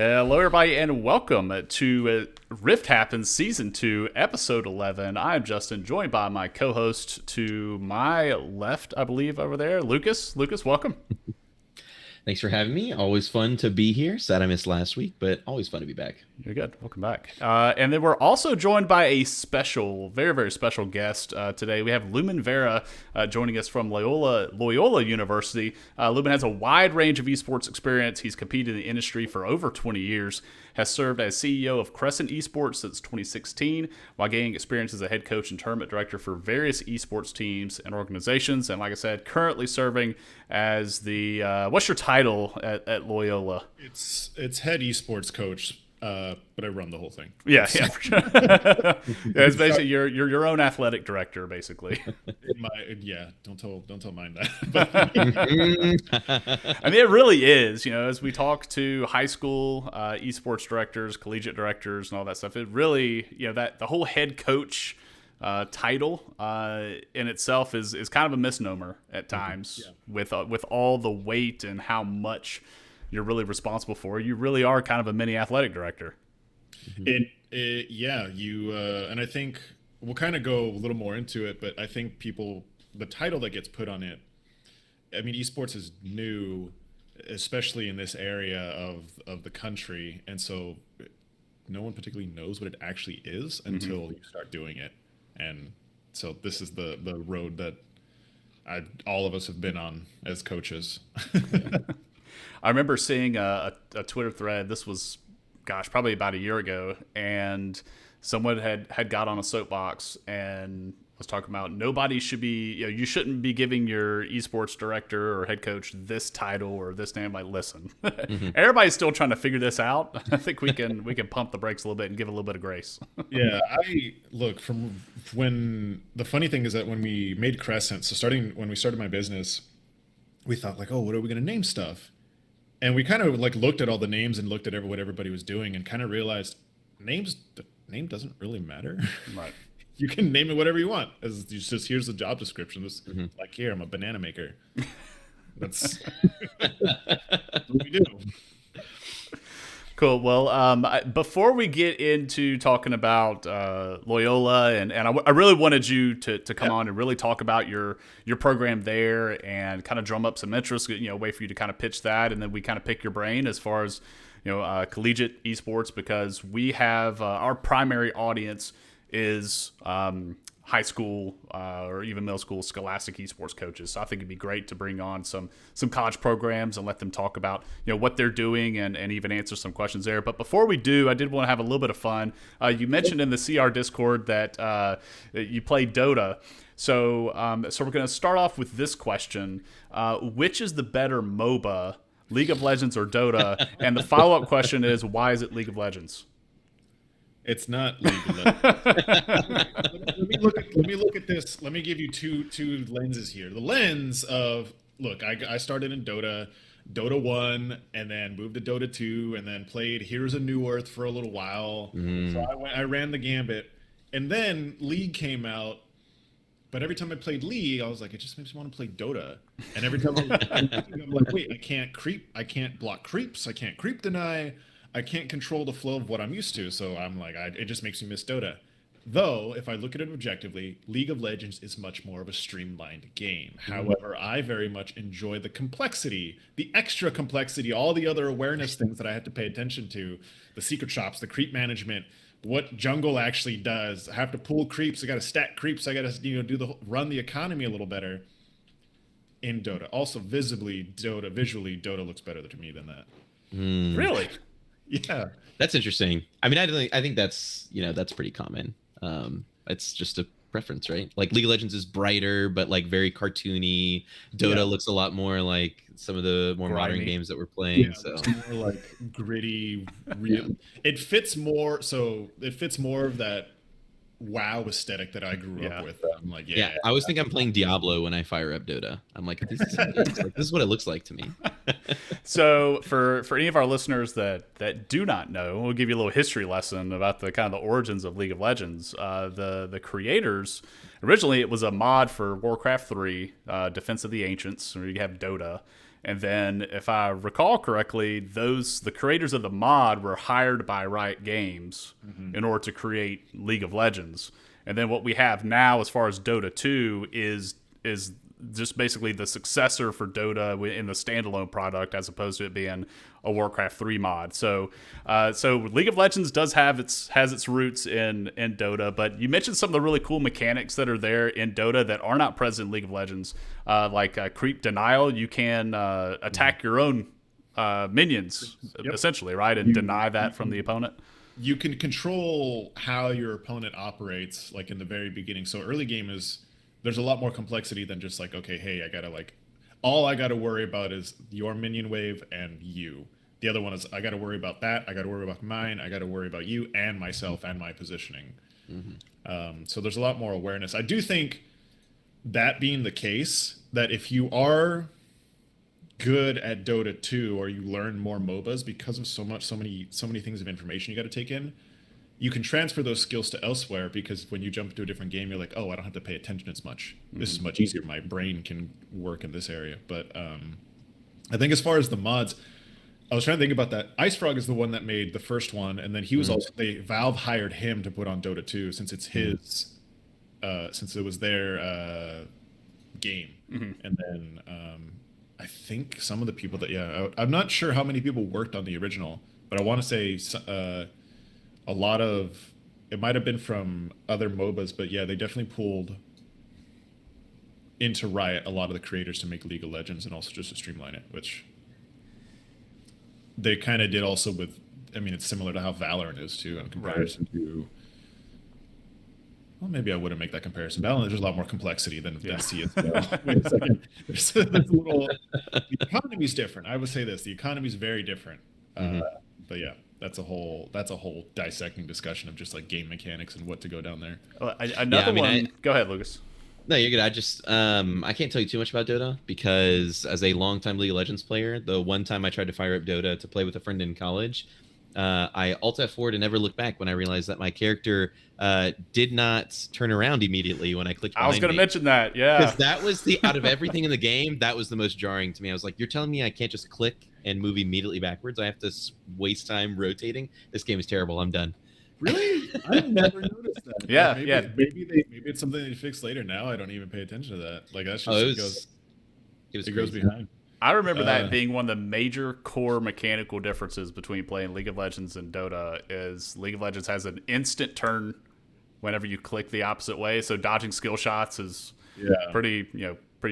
Hello, everybody, and welcome to Rift Happens Season 2, Episode 11. I'm Justin, joined by my co-host to my left, I believe, over there, Lucas. Lucas, welcome. Thanks for having me. Always fun to be here. Sad I missed last week, but always fun to be back. You're good. Welcome back. And then we're also joined by a special, very, very special guest today. We have Lumen Vera joining us from Loyola University. Lumen has a wide range of esports experience. He's competed in the industry for over 20 years, has served as CEO of Crescent Esports since 2016, while gaining experience as a head coach and tournament director for various esports teams and organizations. And like I said, currently serving as the, what's your title at Loyola? It's head esports coach, but I run the whole thing. Yeah, for sure. Yeah, it's basically you're your own athletic director, basically. Don't tell mine that. I mean, it really is. You know, as we talk to high school esports directors, collegiate directors, and all that stuff, it really, that the whole head coach title in itself is kind of a misnomer at times. With all the weight and how much you're really responsible for. You really are kind of a mini athletic director. And I think we'll kind of go a little more into it, but I think the title that gets put on it, I mean, esports is new, especially in this area of the country, and so no one particularly knows what it actually is until you start doing it. And so this is the road that all of us have been on as coaches. I remember seeing a Twitter thread. This was, probably about a year ago, and someone had got on a soapbox and was talking about nobody should be, you shouldn't be giving your esports director or head coach this title or this name. Like, listen, everybody's still trying to figure this out. I think we can pump the brakes a little bit and give a little bit of grace. Yeah, the funny thing is that when we made Crescent, when we started my business, we thought like, oh, what are we going to name stuff? And we kind of like looked at all the names and looked at what everybody was doing and kind of realized the name doesn't really matter. Right. You can name it whatever you want. As just here's the job description. Like here, I'm a banana maker. That's what we do. Cool. Well, before we get into talking about Loyola, and I really wanted you to come on and really talk about your program there and kind of drum up some interest, way for you to kind of pitch that, and then we kind of pick your brain as far as collegiate esports, because we have our primary audience is high school or even middle school scholastic esports coaches. So I think it'd be great to bring on some college programs and let them talk about what they're doing and even answer some questions there. But before we do, I did want to have a little bit of fun. You mentioned in the CR Discord that you played Dota. So we're going to start off with this question. Which is the better MOBA, League of Legends or Dota? And the follow-up question is, why is it League of Legends? It's not League of Legends. Let me look at this. Let me give you two lenses here. The lens of, look, I started in Dota 1, and then moved to Dota 2, and then played Heroes of New Earth for a little while. So I ran the gambit, and then League came out. But every time I played League, I was like, it just makes me want to play Dota. And every time I'm like, wait, I can't block creeps, I can't creep deny, I can't control the flow of what I'm used to. So I'm like, it just makes me miss Dota. Though, if I look at it objectively, League of Legends is much more of a streamlined game. However, I very much enjoy the complexity, the extra complexity, all the other awareness things that I had to pay attention to, the secret shops, the creep management, what jungle actually does. I have to pull creeps. I got to stack creeps. I got to run the economy a little better in Dota. Also, visually, Dota looks better to me than that. Really? Yeah, that's interesting. I mean, I think that's that's pretty common. It's just a preference, right? Like League of Legends is brighter, but like very cartoony. Dota looks a lot more like some of the more modern games that we're playing. Yeah, so it's more like gritty, real. It fits more. So it fits more of that WoW aesthetic that I grew up with. I'm like, I always think I'm playing Diablo when I fire up Dota. I'm like, this is what it looks like to me. So for any of our listeners that do not know, we'll give you a little history lesson about the kind of the origins of League of Legends. The creators, originally it was a mod for Warcraft 3, Defense of the Ancients, where you have Dota. And then, if I recall correctly, the creators of the mod were hired by Riot Games in order to create League of Legends. And then what we have now, as far as Dota 2, is just basically the successor for Dota in the standalone product, as opposed to it being a Warcraft 3 mod. So League of Legends has its roots in Dota, but you mentioned some of the really cool mechanics that are there in Dota that are not present in League of Legends, like creep denial. You can attack your own minions, essentially, right, and deny that from the opponent. You can control how your opponent operates, like in the very beginning. So early game there's a lot more complexity than just like, okay, hey, all I gotta worry about is your minion wave and you. The other one is I gotta worry about that. I gotta worry about mine. I gotta worry about you and myself and my positioning. So there's a lot more awareness. I do think that being the case, that if you are good at Dota 2 or you learn more MOBAs because of so many things of information you got to take in, you can transfer those skills to elsewhere, because when you jump into a different game, you're like, oh, I don't have to pay attention as much. This is much easier. My brain can work in this area. But I think as far as the mods, I was trying to think about that. Ice Frog is the one that made the first one, and then he was also Valve hired him to put on Dota 2 since it's his since it was their game. And then I think some of the people that I'm not sure how many people worked on the original, but I want to say a lot of it might have been from other MOBAs, but yeah, they definitely pulled into Riot a lot of the creators to make League of Legends, and also just to streamline it, which they kind of did also with. I mean, it's similar to how Valorant is too, in comparison to. Well, maybe I wouldn't make that comparison. Valorant, there's a lot more complexity than CS:GO. Wait a second. There's a little. The economy's different. I would say this: the economy's very different. But yeah, that's a whole dissecting discussion of just like game mechanics and what to go down there. Another one. Go ahead, Lucas. No, you're good. I can't tell you too much about Dota, because as a longtime League of Legends player, the one time I tried to fire up Dota to play with a friend in college, I Alt F4'd and never looked back when I realized that my character did not turn around immediately when I clicked behind I was going to me. mention that, yeah. Because that was out of everything in the game, that was the most jarring to me. I was like, you're telling me I can't just click and move immediately backwards? I have to waste time rotating? This game is terrible. I'm done. Really? I've never noticed that. Yeah, maybe it's something they fix later. Now I don't even pay attention to that. Like that's just it goes behind. I remember that being one of the major core mechanical differences between playing League of Legends and Dota is League of Legends has an instant turn whenever you click the opposite way. So dodging skill shots is pretty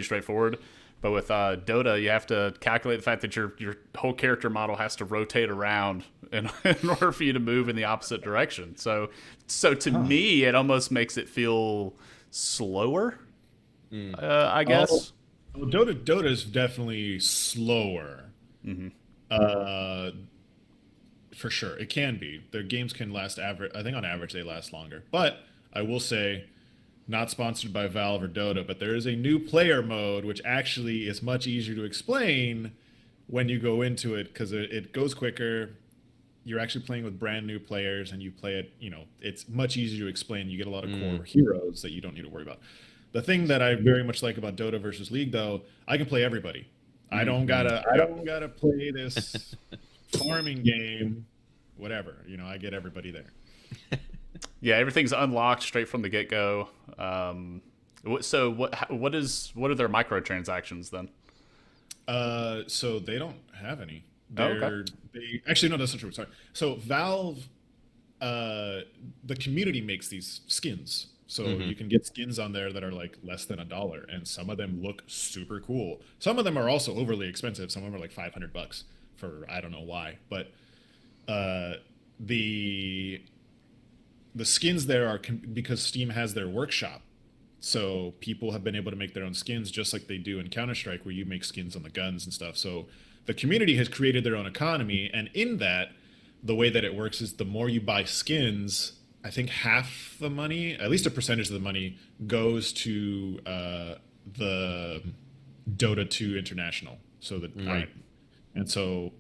straightforward. But with Dota, you have to calculate the fact that your whole character model has to rotate around in order for you to move in the opposite direction. So to me, it almost makes it feel slower, I guess. Well, Dota is definitely slower. For sure. It can be. Their games can last average. I think on average they last longer. But I will say, not sponsored by Valve or Dota, but there is a new player mode, which actually is much easier to explain when you go into it, because it goes quicker. You're actually playing with brand new players, and you play it, it's much easier to explain. You get a lot of core heroes that you don't need to worry about. The thing that I very much like about Dota versus League, though, I can play everybody. I don't gotta play this farming game, whatever. I get everybody there. Yeah, everything's unlocked straight from the get go. So what are their microtransactions then? So they don't have any. Okay. Actually, no, that's not true. Sorry. So Valve, the community makes these skins. So you can get skins on there that are like less than $1, and some of them look super cool. Some of them are also overly expensive. Some of them are like $500 for I don't know why. But the skins there are because Steam has their workshop. So people have been able to make their own skins just like they do in Counter-Strike, where you make skins on the guns and stuff. So the community has created their own economy, and in that, the way that it works is the more you buy skins, I think half the money, at least a percentage of the money, goes to the Dota 2 International. So and so,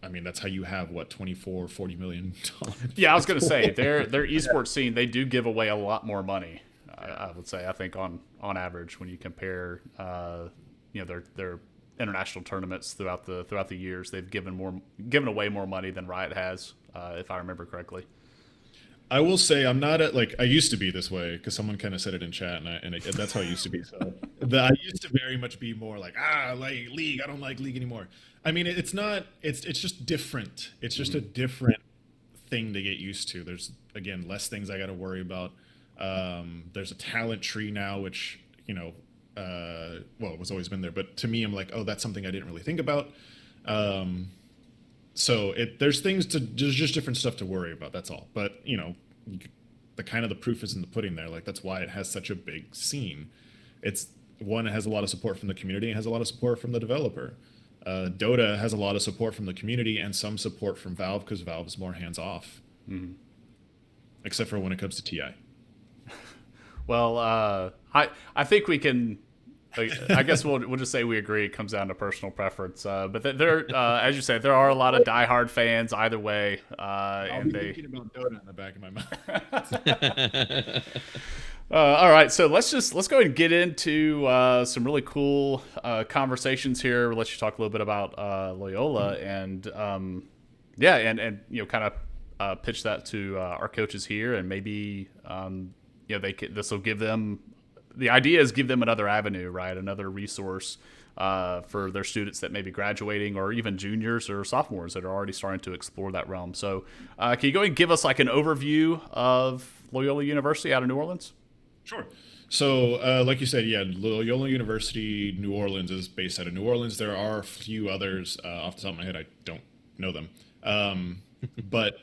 I mean, that's how you have $40 million. Yeah, I was gonna say their esports scene, they do give away a lot more money. I would say, I think on average, when you compare their international tournaments throughout the years. They've given away more money than Riot has, if I remember correctly. I will say I'm not at like I used to be this way because someone kind of said it in chat that's how I used to be. So I used to very much be more like like league. I don't like league anymore. I mean, it's not. It's just different. It's just a different thing to get used to. There's again less things I got to worry about. There's a talent tree now, which well, it was always been there, but to me, I'm like, oh, that's something I didn't really think about. Um, so there's there's just different stuff to worry about. That's all. But the kind of the proof is in the pudding there. Like that's why it has such a big scene. It's one, it has a lot of support from the community. It has a lot of support from the developer. Dota has a lot of support from the community and some support from Valve because Valve is more hands off, except for when it comes to TI. Well, I think we can. I guess we'll just say we agree. It comes down to personal preference. But there, as you said, there are a lot of diehard fans either way, I'll be thinking about Dota in the back of my mind. All right, so let's go ahead and get into some really cool conversations here. We'll let you talk a little bit about Loyola and yeah, and kind of pitch that to our coaches here, and maybe this will give them. The idea is give them another avenue, right? Another resource for their students that may be graduating, or even juniors or sophomores that are already starting to explore that realm. So, can you go ahead and give us like an overview of Loyola University out of New Orleans? Sure. So, like you said, yeah, Loyola University, New Orleans is based out of New Orleans. There are a few others off the top of my head. I don't know them, but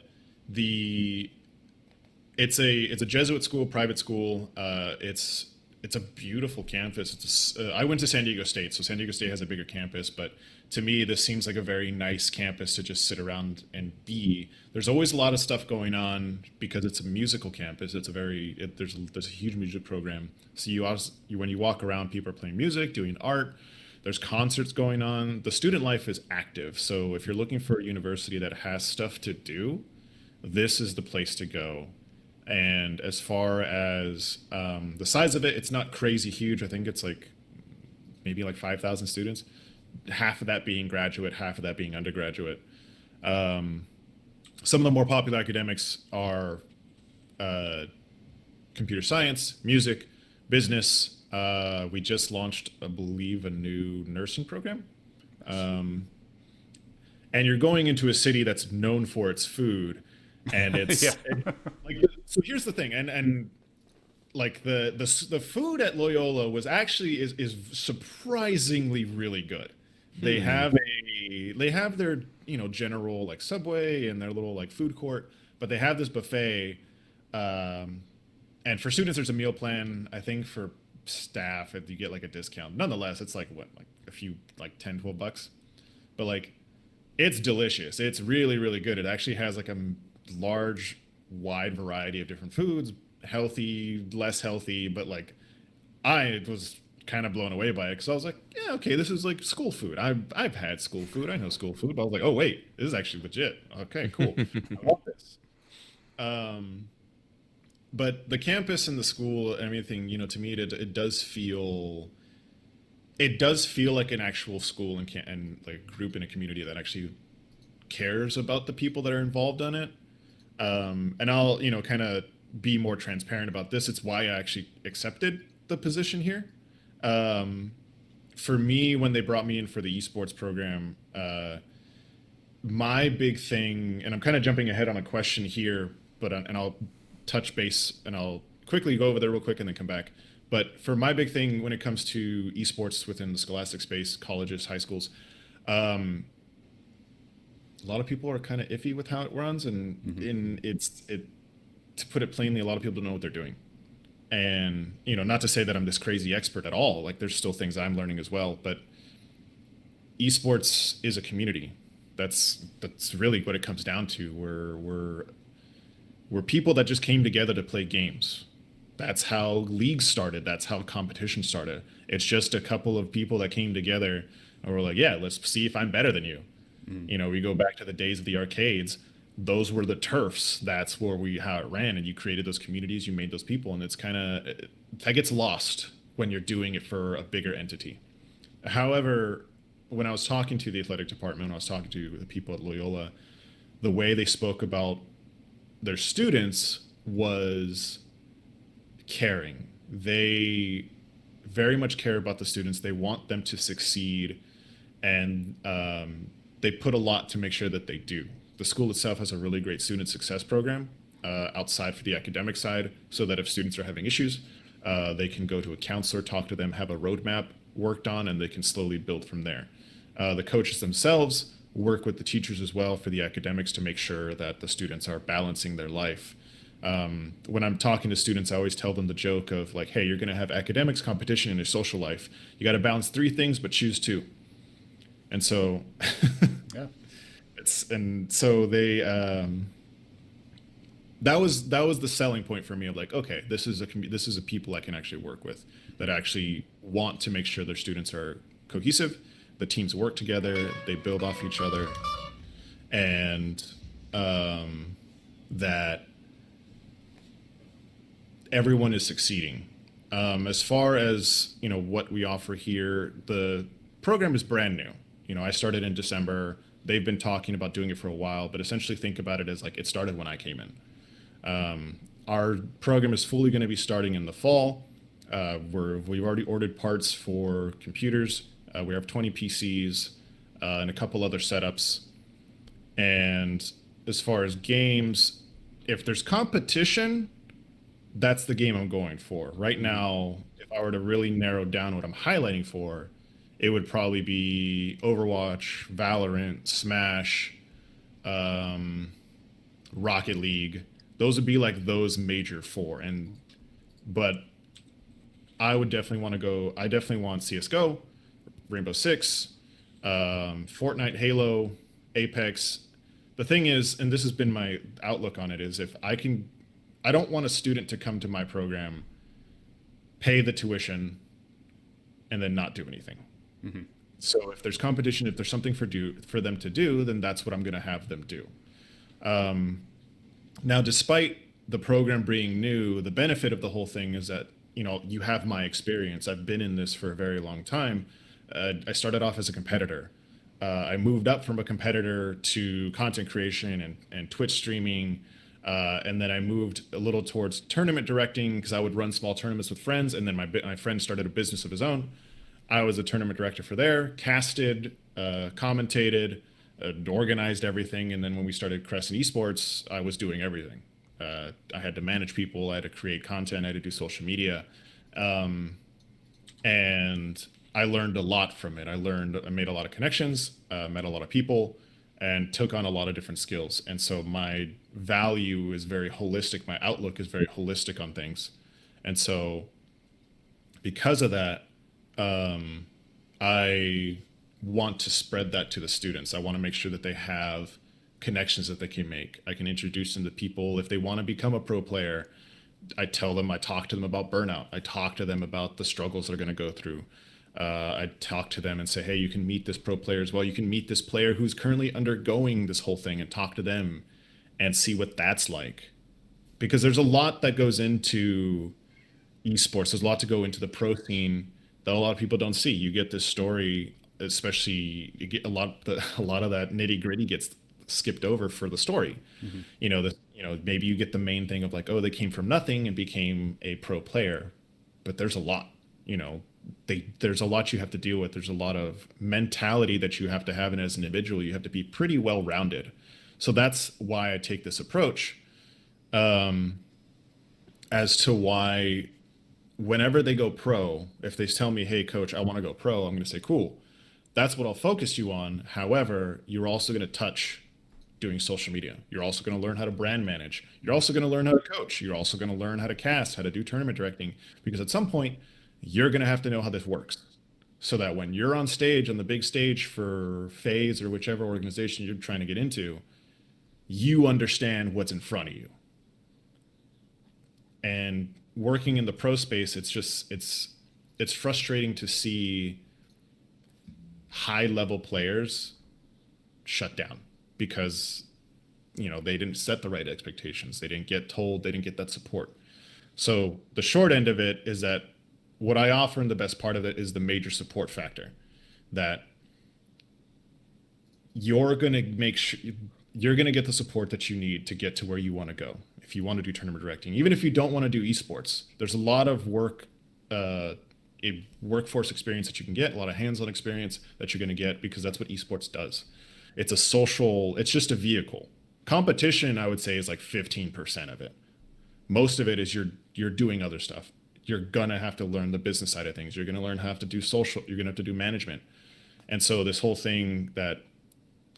it's a Jesuit school, private school. It's a beautiful campus. I went to San Diego State, so San Diego State has a bigger campus, but to me, this seems like a very nice campus to just sit around and be. There's always a lot of stuff going on because it's a musical campus. There's a huge music program. So when you walk around, people are playing music, doing art. There's concerts going on. The student life is active. So if you're looking for a university that has stuff to do, this is the place to go. And as far as the size of it, it's not crazy huge. I think it's like maybe like 5,000 students, half of that being graduate, half of that being undergraduate. Some of the more popular academics are computer science, music, business. We just launched, I believe, a new nursing program. And you're going into a city that's known for its food. And it's so here's the thing, and like the food at Loyola was actually is surprisingly really good. They have their general like Subway and their little like food court, but they have this buffet, and for students there's a meal plan. I think for staff if you get like a discount. Nonetheless, it's like a few like $10-12, but like it's delicious. It's really really good. It actually has like a large wide variety of different foods, healthy, less healthy, but like I was kind of blown away by it because I was like, yeah, okay, this is like school food. I've had school food. I know school food, but I was like, oh wait, this is actually legit. Okay, cool. I want this. But the campus and the school and everything, to me, it does feel like an actual school and like group in a community that actually cares about the people that are involved in it. And I'll, kind of be more transparent about this. It's why I actually accepted the position here. For me, when they brought me in for the esports program, my big thing, and I'm kind of jumping ahead on a question here, and I'll touch base and I'll quickly go over there real quick and then come back. But for my big thing when it comes to esports within the scholastic space, colleges, high schools, a lot of people are kind of iffy with how it runs, and to put it plainly, a lot of people don't know what they're doing. And not to say that I'm this crazy expert at all. Like there's still things I'm learning as well. But esports is a community. That's really what it comes down to. We're people that just came together to play games. That's how leagues started. That's how competition started. It's just a couple of people that came together and were like, yeah, let's see if I'm better than you. We go back to the days of the arcades. Those were the turfs. That's how it ran. And you created those communities, you made those people. And it's that gets lost when you're doing it for a bigger entity. However, when I was talking to the athletic department, when I was talking to the people at Loyola, the way they spoke about their students was caring. They very much care about the students. They want them to succeed, and they put a lot to make sure that they do. The school itself has a really great student success program outside for the academic side, so that if students are having issues, they can go to a counselor, talk to them, have a roadmap worked on, and they can slowly build from there. The coaches themselves work with the teachers as well for the academics to make sure that the students are balancing their life. When I'm talking to students, I always tell them the joke of like, hey, you're going to have academics, competition, and your social life. You got to balance three things, but choose two. And so, Yeah. they that was the selling point for me of like, okay, this is a people I can actually work with that actually want to make sure their students are cohesive, the teams work together, they build off each other, and that everyone is succeeding. As far as what we offer here, the program is brand new. I started in December. They've been talking about doing it for a while, but essentially think about it as like it started when I came in. Our program is fully going to be starting in the fall. We've already ordered parts for computers. We have 20 PCs and a couple other setups. And as far as games, if there's competition, that's the game I'm going for. Right now, if I were to really narrow down what I'm highlighting for, it would probably be Overwatch, Valorant, Smash, Rocket League. Those would be like those major four. But I would definitely want to go. I definitely want CS:GO, Rainbow Six, Fortnite, Halo, Apex. The thing is, and this has been my outlook on it, is if I can, I don't want a student to come to my program, pay the tuition, and then not do anything. Mm-hmm. So if there's competition, if there's something for them to do, then that's what I'm going to have them do. Now, despite the program being new, the benefit of the whole thing is that you have my experience. I've been in this for a very long time. I started off as a competitor. I moved up from a competitor to content creation and Twitch streaming. And then I moved a little towards tournament directing because I would run small tournaments with friends. And then my friend started a business of his own. I was a tournament director for there, casted, commentated, organized everything. And then when we started Crescent Esports, I was doing everything. I had to manage people, I had to create content, I had to do social media. And I learned a lot from it. I made a lot of connections, met a lot of people, and took on a lot of different skills. And so my value is very holistic. My outlook is very holistic on things. And so because of that, I want to spread that to the students. I want to make sure that they have connections that they can make. I can introduce them to people. If they want to become a pro player, I talk to them about burnout. I talk to them about the struggles they're going to go through. I talk to them and say, hey, you can meet this pro player as well. You can meet this player who's currently undergoing this whole thing and talk to them and see what that's like. Because there's a lot that goes into esports. There's a lot to go into the pro scene that a lot of people don't see. You get this story, especially you get a lot of that nitty gritty gets skipped over for the story. Mm-hmm. Maybe you get the main thing of like, oh, they came from nothing and became a pro player, but there's a lot. There's a lot you have to deal with. There's a lot of mentality that you have to have, and as an individual, you have to be pretty well rounded. So that's why I take this approach. As to why, whenever they go pro, if they tell me, hey, coach, I want to go pro, I'm going to say, cool. That's what I'll focus you on. However, you're also going to touch doing social media. You're also going to learn how to brand manage. You're also going to learn how to coach. You're also going to learn how to cast, how to do tournament directing, because at some point, you're going to have to know how this works so that when you're on stage, on the big stage for FaZe or whichever organization you're trying to get into, you understand what's in front of you. And working in the pro space, it's frustrating to see high level players shut down because they didn't set the right expectations. They didn't get told, they didn't get that support. So the short end of it is that what I offer, and the best part of it, is the major support factor. That you're going to make sure you're going to get the support that you need to get to where you want to go. If you want to do tournament directing, even if you don't want to do esports, there's a lot of a workforce experience that you can get, a lot of hands-on experience that you're going to get, because that's what esports does. It's a social, it's just a vehicle. Competition, I would say, is like 15% of it. Most of it is you're doing other stuff. You're gonna have to learn the business side of things. You're gonna learn how to do social. You're gonna have to do management. And so this whole thing that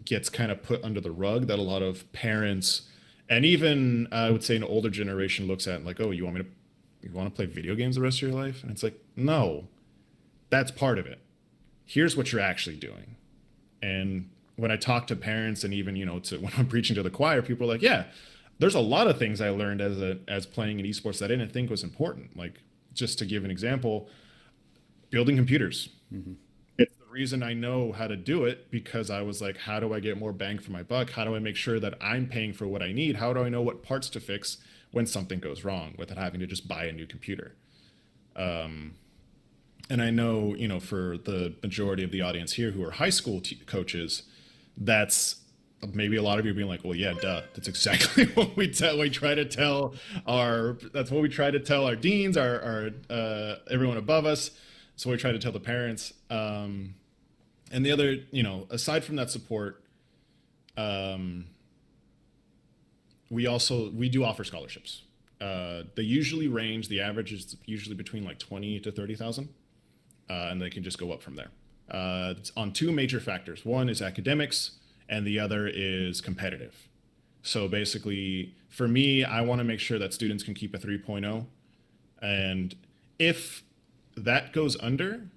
gets kind of put under the rug, that a lot of parents and even I would say an older generation looks at like, oh, you want to play video games the rest of your life? And it's like, no, that's part of it. Here's what you're actually doing. And when I talk to parents, and even when I'm preaching to the choir, people are like, yeah, there's a lot of things I learned as playing in esports that I didn't think was important. Like, just to give an example, building computers. Mm-hmm. It's the reason I know how to do it, because I was like, how do I get more bang for my buck? How do I make sure that I'm paying for what I need? How do I know what parts to fix when something goes wrong without having to just buy a new computer? And I know, for the majority of the audience here who are high school coaches, that's maybe a lot of you being like, well, yeah, duh. That's exactly what we try to tell our deans, our everyone above us. So we try to tell the parents. And the other, aside from that support, we do offer scholarships. They usually range, the average is usually between like 20 to 30,000. And they can just go up from there. It's on two major factors. One is academics, and the other is competitive. So basically, for me, I want to make sure that students can keep a 3.0. And if that goes under,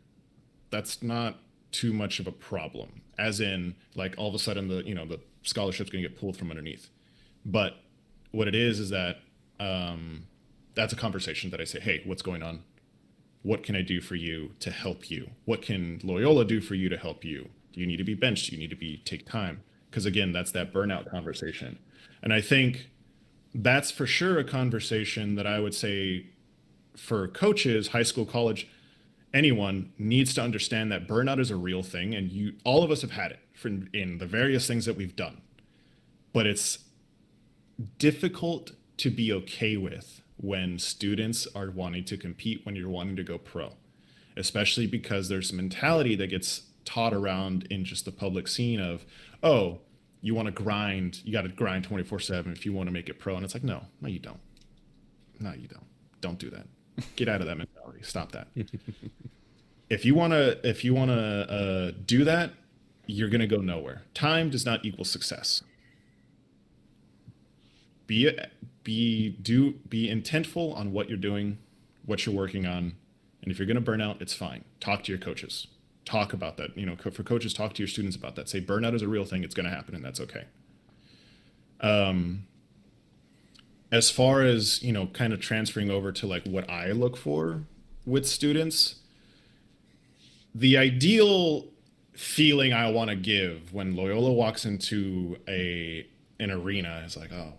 that's not too much of a problem. As in, like, all of a sudden the scholarship's going to get pulled from underneath. But what it is that that's a conversation that I say, hey, what's going on? What can I do for you to help you? What can Loyola do for you to help you? Do you need to be benched? Do you need to take time? Because again, that's that burnout conversation. And I think that's for sure a conversation that I would say for coaches, high school, college, anyone needs to understand that burnout is a real thing. And all of us have had it in the various things that we've done. But it's difficult to be okay with when students are wanting to compete, when you're wanting to go pro, especially because there's a mentality that gets taught around in just the public scene of, oh, you want to grind, you got to grind 24/7 if you want to make it pro. And it's like, no, you don't. No, you don't. Don't do that. Get out of that mentality. Stop that. If you want to do that, you're going to go nowhere. Time does not equal success. Be intentful on what you're doing, what you're working on. And if you're going to burn out, it's fine. Talk to your coaches. Talk about that. For coaches, talk to your students about that. Say burnout is a real thing. It's going to happen, and that's okay. As far as, kind of transferring over to like what I look for with students, the ideal feeling I want to give when Loyola walks into an arena is like, oh,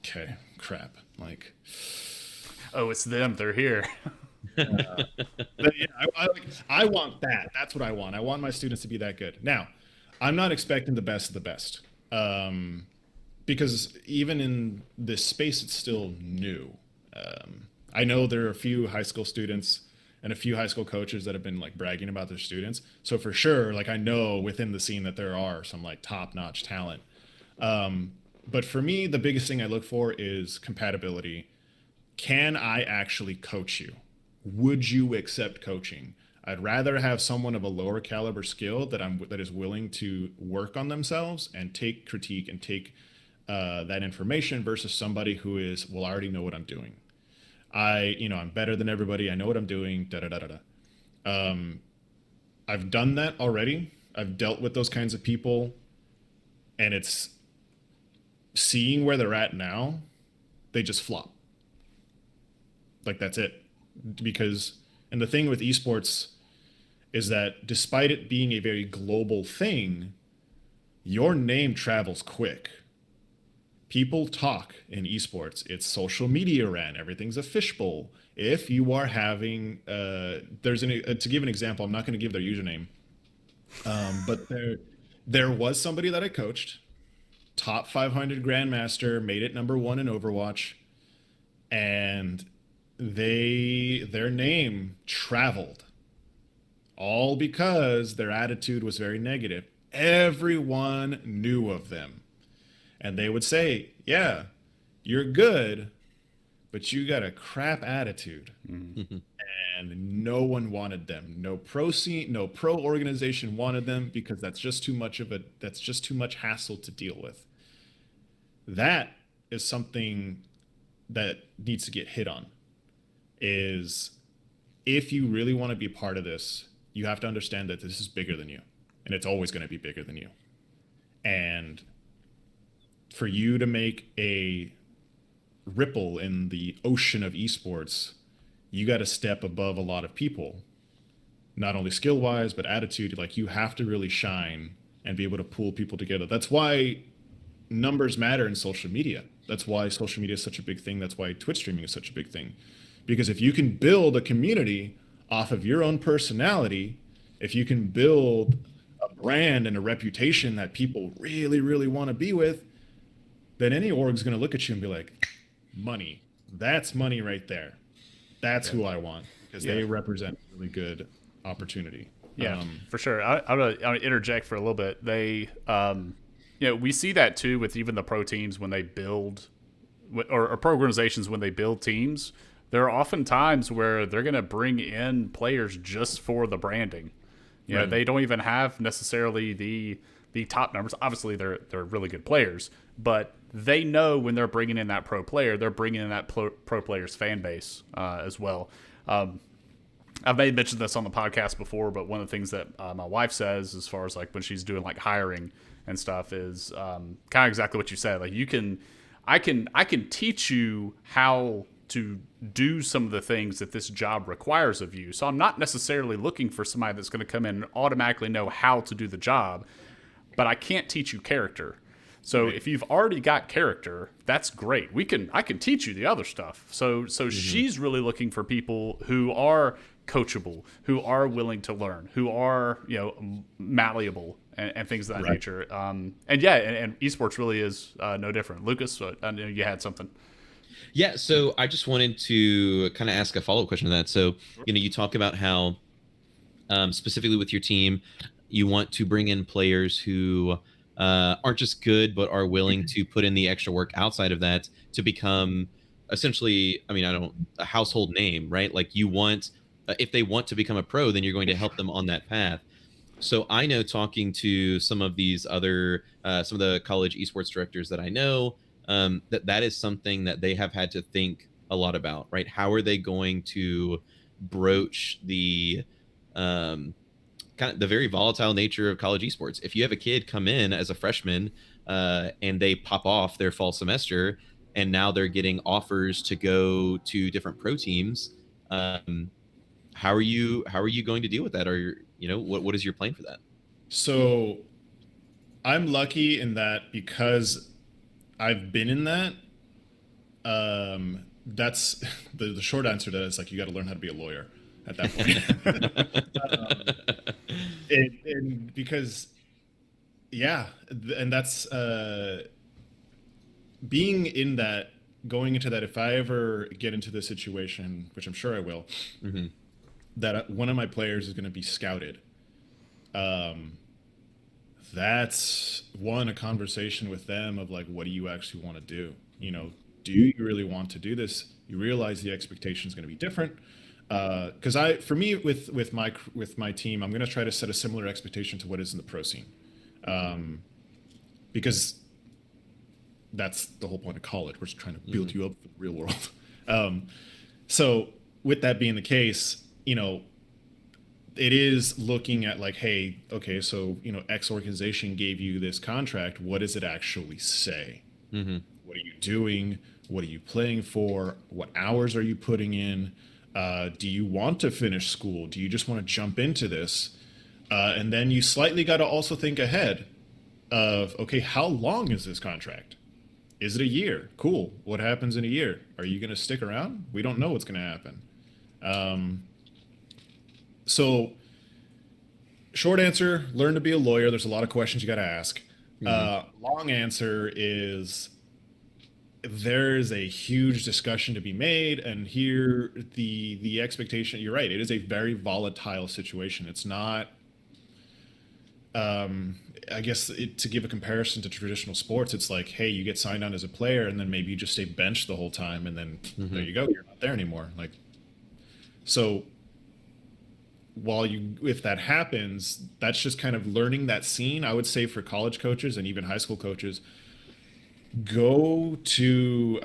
okay, crap. Like, oh, it's them. They're here. Yeah, I want that. That's what I want. I want my students to be that good. Now, I'm not expecting the best of the best, because even in this space, it's still new. I know there are a few high school students and a few high school coaches that have been like bragging about their students. So for sure, like, I know within the scene that there are some like top-notch talent. But for me, the biggest thing I look for is compatibility. Can I actually coach you? Would you accept coaching? I'd rather have someone of a lower caliber skill that is willing to work on themselves and take critique and take that information versus somebody who is, well, I already know what I'm doing. I'm better than everybody. I know what I'm doing. Da da da da da. I've done that already. I've dealt with those kinds of people, and it's seeing where they're at now. They just flop. Like, that's it. And the thing with esports is that despite it being a very global thing, your name travels quick. People talk in esports. It's social media ran. Everything's a fishbowl. If you are having, to give an example, I'm not going to give their username, but There was somebody that I coached, top 500 grandmaster, made it number one in Overwatch, and their name traveled, all because their attitude was very negative. Everyone knew of them, and they would say, "Yeah, you're good, but you got a crap attitude." And no one wanted them. No pro scene, no pro organization wanted them because that's just too much hassle to deal with. That is something that needs to get hit on. Is if you really want to be part of this, you have to understand that this is bigger than you, and it's always going to be bigger than you. And for you to make a ripple in the ocean of esports, you got to step above a lot of people, not only skill wise, but attitude. Like, you have to really shine and be able to pull people together. That's why numbers matter in social media. That's why social media is such a big thing. That's why Twitch streaming is such a big thing. Because if you can build a community off of your own personality, if you can build a brand and a reputation that people really, really want to be with, then any org's going to look at you and be like, money. That's money right there. That's who I want, because they represent really good opportunity. Yeah, for sure. I'm gonna interject for a little bit. They, we see that too with even the pro teams when they build, or pro organizations when they build teams. There are often times where they're going to bring in players just for the branding. You know, they don't even have necessarily the top numbers. Obviously, they're really good players, but they know when they're bringing in that pro player, they're bringing in that pro player's fan base as well. I've made mention this on the podcast before, but one of the things that my wife says, as far as like when she's doing like hiring and stuff, is kind of exactly what you said. Like, I can teach you how to do some of the things that this job requires of you. So I'm not necessarily looking for somebody that's going to come in and automatically know how to do the job, but I can't teach you character. So if you've already got character, that's great. I can teach you the other stuff. So she's really looking for people who are coachable, who are willing to learn, who are, malleable and things of that nature. And esports really is no different. Lucas, I know you had something. Yeah, so I just wanted to kind of ask a follow-up question to that. So, you talk about how specifically with your team, you want to bring in players who aren't just good, but are willing to put in the extra work outside of that to become essentially, a household name, right? Like, you want, if they want to become a pro, then you're going to help them on that path. So I know, talking to some of these other, some of the college esports directors that I know, that is something that they have had to think a lot about, right? How are they going to broach the kind of the very volatile nature of college esports? If you have a kid come in as a freshman and they pop off their fall semester, and now they're getting offers to go to different pro teams, how are you going to deal with that? Or what is your plan for that? So I'm lucky in that, because I've been in that. That's the short answer to that is, like, you got to learn how to be a lawyer at that point. And because, and that's being in that, going into that. If I ever get into this situation, which I'm sure I will, that one of my players is going to be scouted. That's a conversation with them of like, what do you actually want to do? Do you really want to do this? You realize the expectation is going to be different. Because for me, with my team, I'm going to try to set a similar expectation to what is in the pro scene, because that's the whole point of college. We're just trying to build you up for the real world. So with that being the case, it is looking at like, hey, okay, so X organization gave you this contract. What does it actually say? What are you doing? What are you playing for? What hours are you putting in? Do you want to finish school? Do you just want to jump into this? And then you slightly got to also think ahead of, okay, how long is this contract? Is it a year? Cool. What happens in a year? Are you going to stick around? We don't know what's going to happen. So short answer: learn to be a lawyer. There's a lot of questions you got to ask. Mhm. Long answer is there's a huge discussion to be made, and here the expectation. You're right. It is a very volatile situation. It's not. I guess to give a comparison to traditional sports, it's like, hey, you get signed on as a player, and then maybe you just stay benched the whole time, and then there Mhm. you go, you're not there anymore. Like, so if that happens, that's just kind of learning that scene. I would say for college coaches and even high school coaches, go to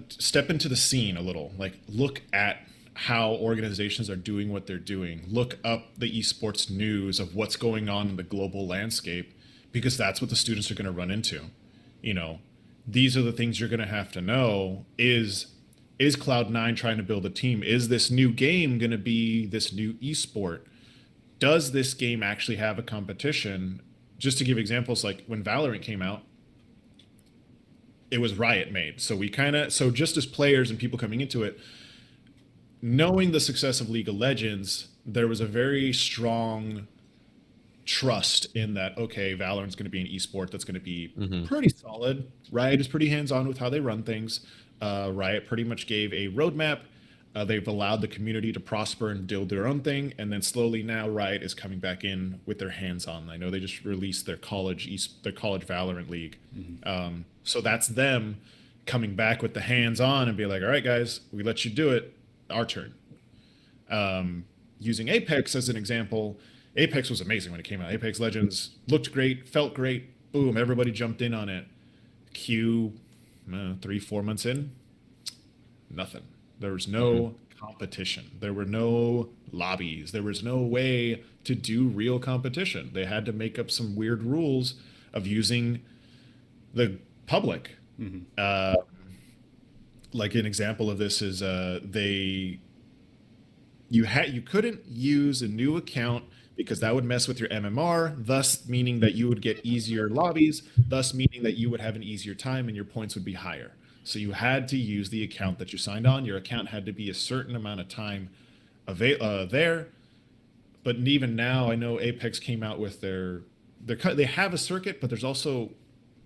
step into the scene a little, like look at how organizations are doing what they're doing, look up the esports news of what's going on in the global landscape, because that's what the students are going to run into. You know, these are the things you're going to have to know. Is Cloud9 trying to build a team? Is this new game going to be this new esport? Does this game actually have a competition? Just to give examples, like when Valorant came out, it was Riot made. So so just as players and people coming into it, knowing the success of League of Legends, there was a very strong trust in that, okay, Valorant's going to be an esport that's going to be Mhm. pretty solid. Riot is pretty hands-on with how they run things. Riot pretty much gave a roadmap. They've allowed the community to prosper and build their own thing, and then slowly now Riot is coming back in with their hands-on. I know they just released their college Valorant league, so that's them coming back with the hands-on and be like, all right, guys, we let you do it. Our turn. Using Apex as an example, Apex was amazing when it came out. Apex Legends looked great, felt great. Boom, everybody jumped in on it. Q, 3, 4 months in, nothing. There was Mhm. no competition. There were no lobbies. There was no way to do real competition. They had to make up some weird rules of using the public. Uh, like an example of this is you couldn't use a new account because that would mess with your MMR, thus meaning that you would get easier lobbies, thus meaning that you would have an easier time and your points would be higher. So you had to use the account that you signed on. Your account had to be a certain amount of time there. But even now, I know Apex came out with they have a circuit, but there's also,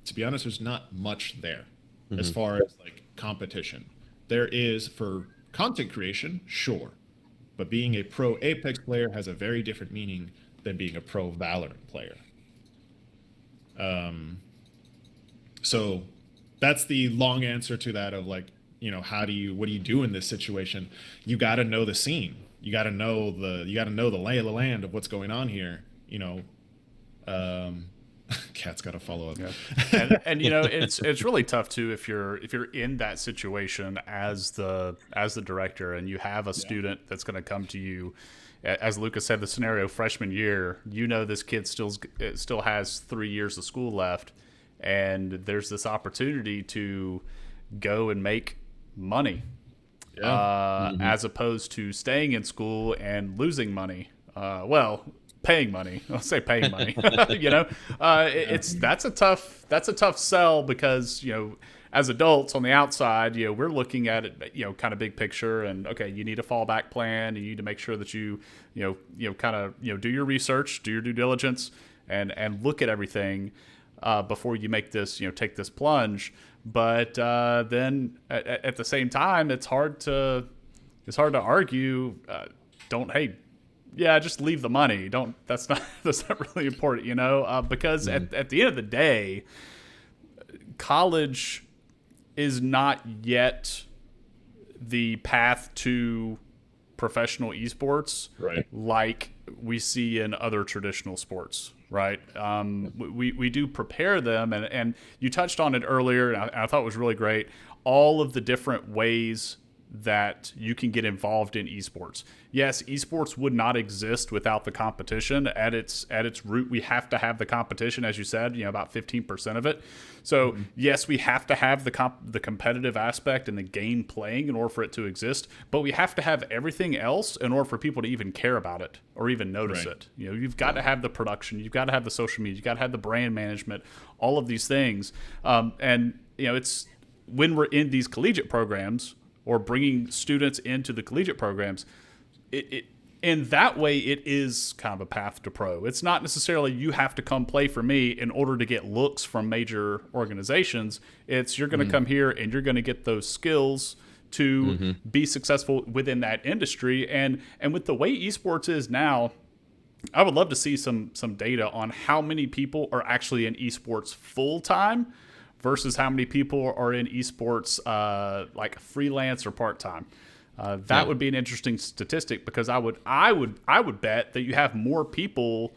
to be honest, there's not much there as Mhm. far as like competition. There is for content creation, sure, but being a pro Apex player has a very different meaning than being a pro Valorant player. So that's the long answer to that of like, what do you do in this situation? You got to know the scene. You got to know the lay of the land of what's going on here. Um, Cat's got to follow up. Yeah, and it's really tough too if you're in that situation as the director and you have a Yeah. student that's going to come to you, as Lucas said, the scenario freshman year, this kid still has 3 years of school left, and there's this opportunity to go and make money, Yeah. Mhm. as opposed to staying in school and losing money. Well, paying money. I'll say paying money. It's that's a tough sell because as adults on the outside, we're looking at it, kind of big picture, and okay, you need a fallback plan. You need to make sure that kind of do your research, do your due diligence, and look at everything before you make this take this plunge. But then at the same time, it's hard to argue. Don't hey yeah, just leave the money. Don't that's not that's not really important, because Mhm. at the end of the day, college is not yet the path to professional esports Right. like we see in other traditional sports, right? We do prepare them, and you touched on it earlier, and I thought it was really great. All of the different ways that you can get involved in esports. Yes, esports would not exist without the competition. At its root, we have to have the competition, as you said. About 15% of it. So yes, we have to have the competitive aspect and the game playing in order for it to exist. But we have to have everything else in order for people to even care about it or even notice Right. it. You've got to have the production, you've got to have the social media, you've got to have the brand management, all of these things. And it's when we're in these collegiate programs or bringing students into the collegiate programs, it And that way, it is kind of a path to pro. It's not necessarily you have to come play for me in order to get looks from major organizations. It's you're going to come here and you're going to get those skills to be successful within that industry. And with the way esports is now, I would love to see some data on how many people are actually in esports full time versus how many people are in esports like freelance or part time. That would be an interesting statistic, because I would bet that you have more people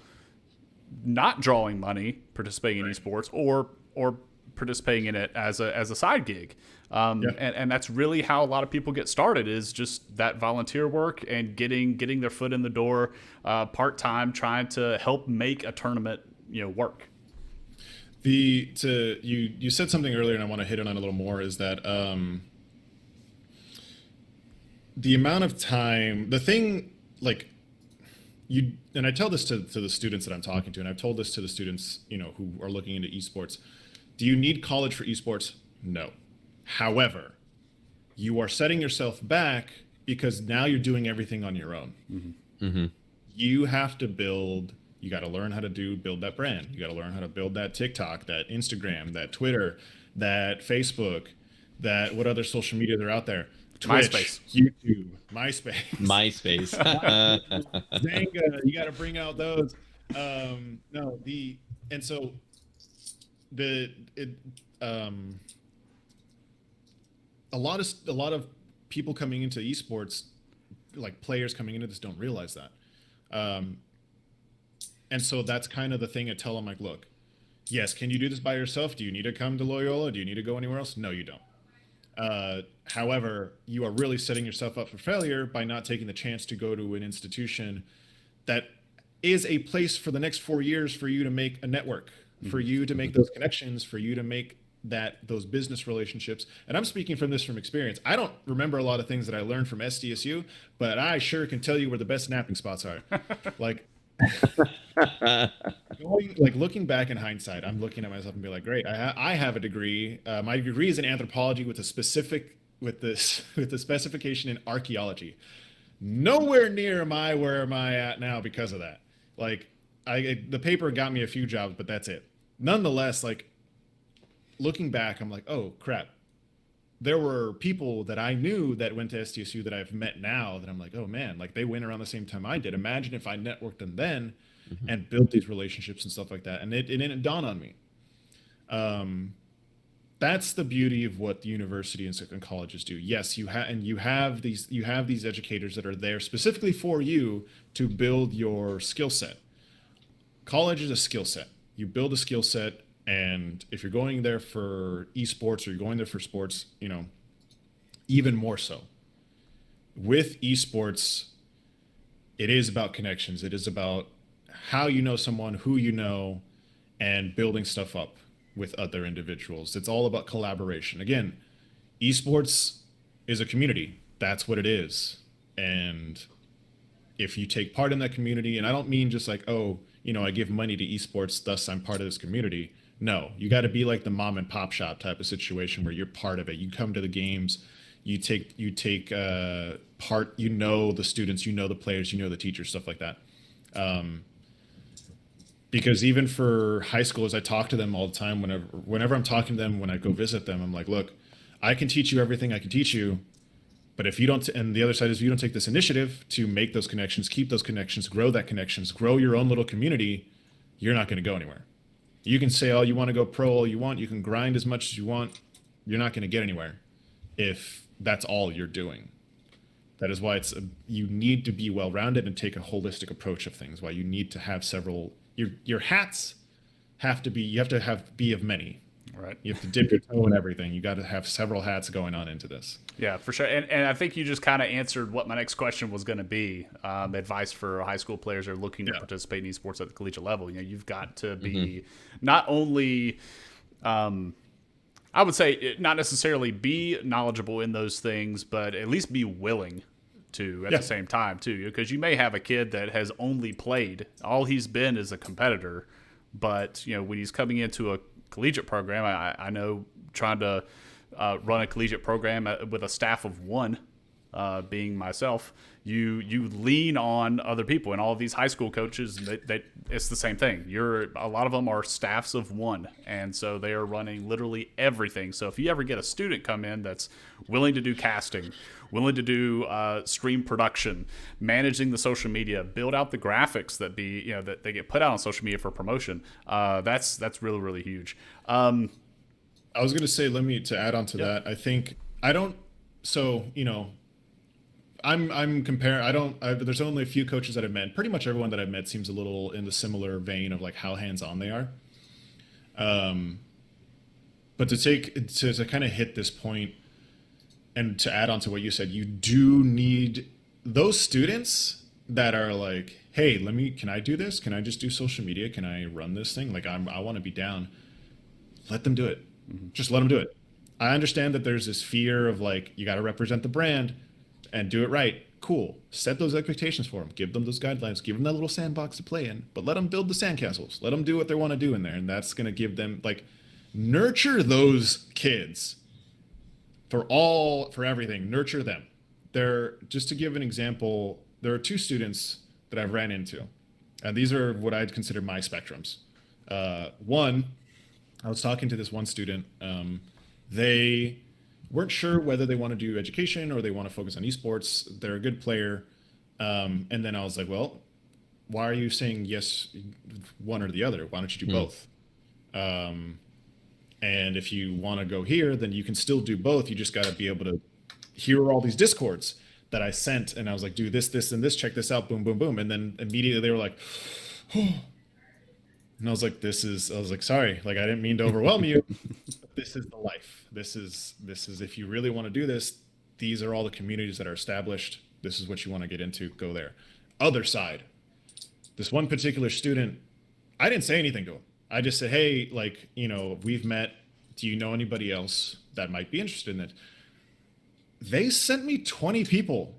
not drawing money participating in esports or participating in it as a side gig. And that's really how a lot of people get started, is just that volunteer work and getting their foot in the door part time, trying to help make a tournament work. You said something earlier, and I want to hit it on a little more. Is that the amount of time, the thing, like you, and I tell this to the students that I'm talking to, and I've told this to the students, who are looking into esports. Do you need college for esports? No. However, you are setting yourself back because now you're doing everything on your own. You have to you got to learn how to build that brand. You got to learn how to build that TikTok, that Instagram, that Twitter, that Facebook, that what other social media are out there. Twitch, MySpace, YouTube, MySpace. Zanga, you got to bring out those. A lot of people coming into esports, like players coming into this, don't realize that. And so that's kind of the thing I tell them, like, look, yes, can you do this by yourself? Do you need to come to Loyola? Do you need to go anywhere else? No, you don't. However, you are really setting yourself up for failure by not taking the chance to go to an institution that is a place for the next 4 years for you to make a network, for you to make those connections, for you to make those business relationships. And I'm speaking from experience. I don't remember a lot of things that I learned from SDSU, but I sure can tell you where the best napping spots are. Like, looking back in hindsight, I'm looking at myself and be like, great, I have a degree. My degree is in anthropology with a specification in archaeology. Nowhere near where am I at now because of that. Like, the paper got me a few jobs, but that's it. Nonetheless, like, looking back, I'm like, oh crap. There were people that I knew that went to SDSU that I've met now that I'm like, oh man, like they went around the same time I did. Imagine if I networked them then and built these relationships and stuff like that. And it didn't dawn on me. That's the beauty of what the university and colleges do. Yes, you have these educators that are there specifically for you to build your skill set. College is a skill set. You build a skill set. And if you're going there for esports or you're going there for sports, even more so. With esports, it is about connections. It is about how you know someone, who you know, and building stuff up with other individuals. It's all about collaboration. Again, esports is a community. That's what it is. And if you take part in that community, and I don't mean just like, oh, I give money to esports, thus I'm part of this community. No, you got to be like the mom and pop shop type of situation where you're part of it. You come to the games, you take part, the students, the players, the teachers, stuff like that. Because even for high schoolers, I talk to them all the time. Whenever I'm talking to them, when I go visit them, I'm like, look, I can teach you everything I can teach you. But if you don't, and the other side is, if you don't take this initiative to make those connections, keep those connections, grow your own little community, you're not going to go anywhere. You can say, oh, you want to go pro all you want. You can grind as much as you want. You're not going to get anywhere if that's all you're doing. That is why you need to be well-rounded and take a holistic approach of things. Why you need to have several. Your hats have to be of many. Right. You have to dip your toe in everything. You got to have several hats going on into this. Yeah, for sure. And I think you just kind of answered what my next question was going to be. Advice for high school players who are looking to participate in esports at the collegiate level. You've got to be not only, I would say, not necessarily be knowledgeable in those things, but at least be willing to at the same time too. Because you may have a kid that has only played, all he's been is a competitor, but when he's coming into a collegiate program, I know trying to run a collegiate program with a staff of one, being myself, you lean on other people, and all of these high school coaches, that it's the same thing. A lot of them are staffs of one, and so they are running literally everything. So if you ever get a student come in that's willing to do casting, willing to do stream production, managing the social media, build out the graphics that they get put out on social media for promotion, that's really, really huge. I was going to say, to add on to that, I think I don't, so, I'm comparing, there's only a few coaches that I've met. Pretty much everyone that I've met seems a little in the similar vein of like how hands-on they are. But to kind of hit this point and to add on to what you said, you do need those students that are like, hey, can I do this? Can I just do social media? Can I run this thing? Like I want to be down. Let them do it. Just let them do it. I understand that there's this fear of like, you got to represent the brand and do it right. Cool. Set those expectations for them. Give them those guidelines. Give them that little sandbox to play in. But let them build the sandcastles. Let them do what they want to do in there. And that's going to give them, like, nurture those kids for everything. Nurture them. Just to give an example, there are two students that I've ran into. And these are what I'd consider my spectrums. One, I was talking to this one student. They weren't sure whether they want to do education or they want to focus on esports. They're a good player. And then I was like, well, why are you saying yes, one or the other? Why don't you do both? And if you want to go here, then you can still do both. You just got to be able to hear all these discords that I sent. And I was like, do this, this, and this, check this out, boom, boom, boom. And then immediately they were like, oh. And I was like, sorry, like I didn't mean to overwhelm you. This is the life. This is if you really want to do this, these are all the communities that are established. This is what you want to get into. Go there. Other side. This one particular student, I didn't say anything to him. I just said, hey, like, we've met. Do you know anybody else that might be interested in it? They sent me 20 people.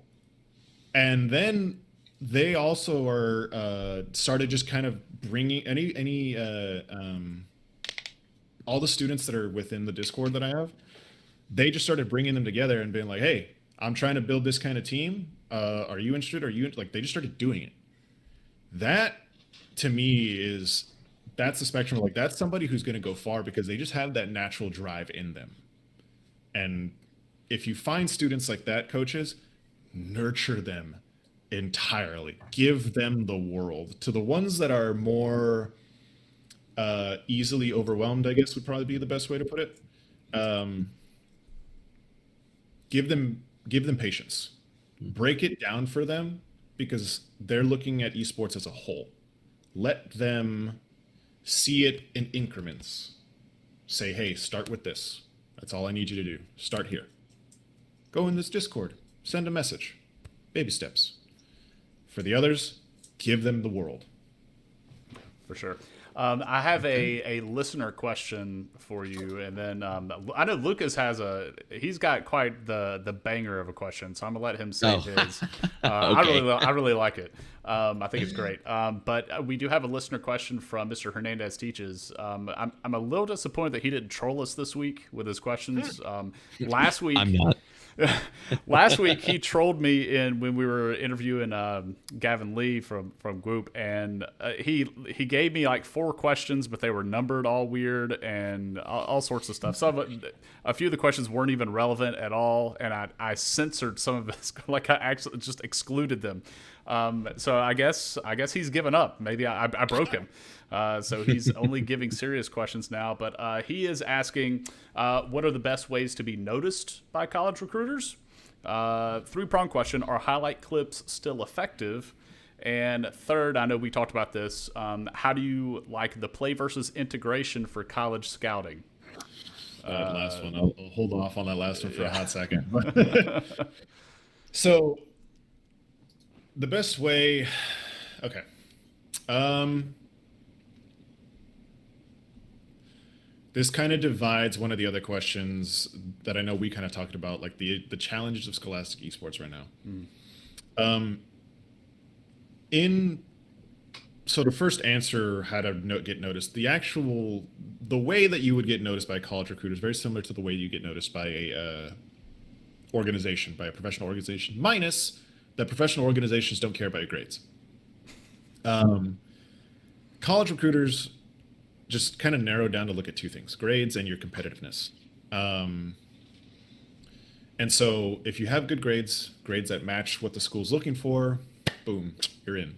And then they also are started just kind of bringing all the students that are within the Discord that I have. They just started bringing them together and being like, hey, I'm trying to build this kind of team. Are you interested? Like, they just started doing it. That to me that's the spectrum. Like, that's somebody who's going to go far because they just have that natural drive in them. And if you find students like that, coaches, nurture them entirely. Give them the world. To the ones that are more easily overwhelmed, I guess would probably be the best way to put it. Give them patience. Break it down for them because they're looking at esports as a whole. Let them see it in increments. Say, hey, start with this. That's all I need you to do. Start here. Go in this Discord. Send a message. Baby steps. For the others, give them the world. For sure. I have a listener question for you, and then I know Lucas he's got quite the banger of a question, so I'm gonna let him say his. Okay. I really like it. I think it's great. But we do have a listener question from Mr. Hernandez Teaches. I'm a little disappointed that he didn't troll us this week with his questions. Last week, I'm not. Last week he trolled me when we were interviewing Gavin Lee from Group, and he gave me like 4 questions, but they were numbered all weird and all sorts of stuff. A few of the questions weren't even relevant at all, and I censored some of it. Like I actually just excluded them. So I guess he's given up. Maybe I broke him. So he's only giving serious questions now. But he is asking, what are the best ways to be noticed by college recruiters? 3-pronged question: are highlight clips still effective? And third, I know we talked about this. How do you like the play versus integration for college scouting? That last one, I'll hold off on that last one for a hot second. So the best way, okay. This kind of divides one of the other questions that I know we kind of talked about, like the challenges of scholastic esports right now. So the first answer, how to get noticed, the way that you would get noticed by a college recruiter is very similar to the way you get noticed by organization, by a professional organization, minus that professional organizations don't care about your grades. College recruiters just kind of narrow down to look at two things: grades and your competitiveness. And so if you have good grades, grades that match what the school's looking for, boom, you're in.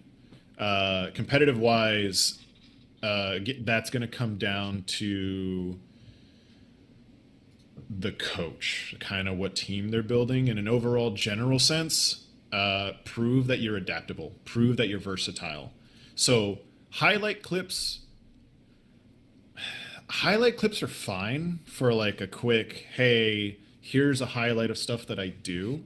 Competitive wise, that's going to come down to the coach, kind of what team they're building in an overall general sense. Prove that you're adaptable, prove that you're versatile. So highlight clips are fine for like a quick, hey, here's a highlight of stuff that I do.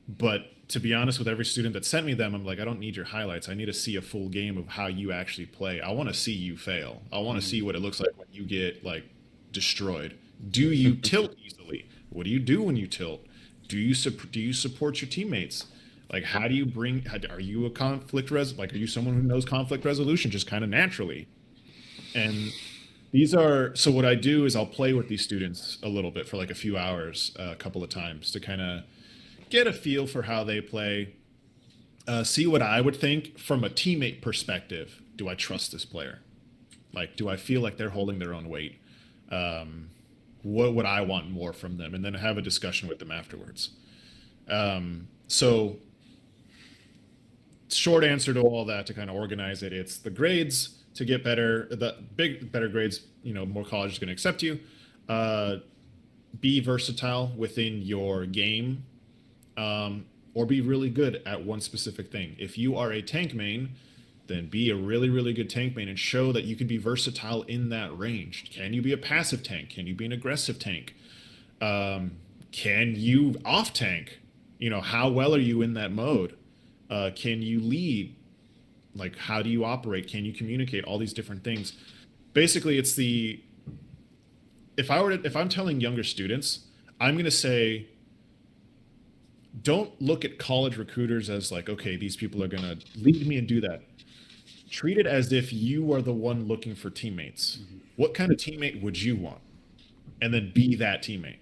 But to be honest, with every student that sent me them, I'm like, I don't need your highlights. I need to see a full game of how you actually play. I want to see you fail. I want to see what it looks like when you get like destroyed. Do you tilt easily? What do you do when you tilt? Do you support your teammates? Like, how do you are you a are you someone who knows conflict resolution just kind of naturally? And so what I do is I'll play with these students a little bit for like a few hours, a couple of times, to kind of get a feel for how they play, see what I would think from a teammate perspective. Do I trust this player? Like, do I feel like they're holding their own weight? What would I want more from them? And then have a discussion with them afterwards. So short answer to all that, to kind of organize it, it's the grades to get better, better grades, more college is going to accept you. Be versatile within your game, or be really good at one specific thing. If you are a tank main, then be a really, really good tank main and show that you can be versatile in that range. Can you be a passive tank? Can you be an aggressive tank? Can you off tank? How well are you in that mode? Can you lead? Like, how do you operate? Can you communicate? All these different things. Basically, it's if I'm telling younger students, I'm going to say, don't look at college recruiters as like, okay, these people are going to lead me and do that. Treat it as if you are the one looking for teammates. Mm-hmm. What kind of teammate would you want? And then be that teammate.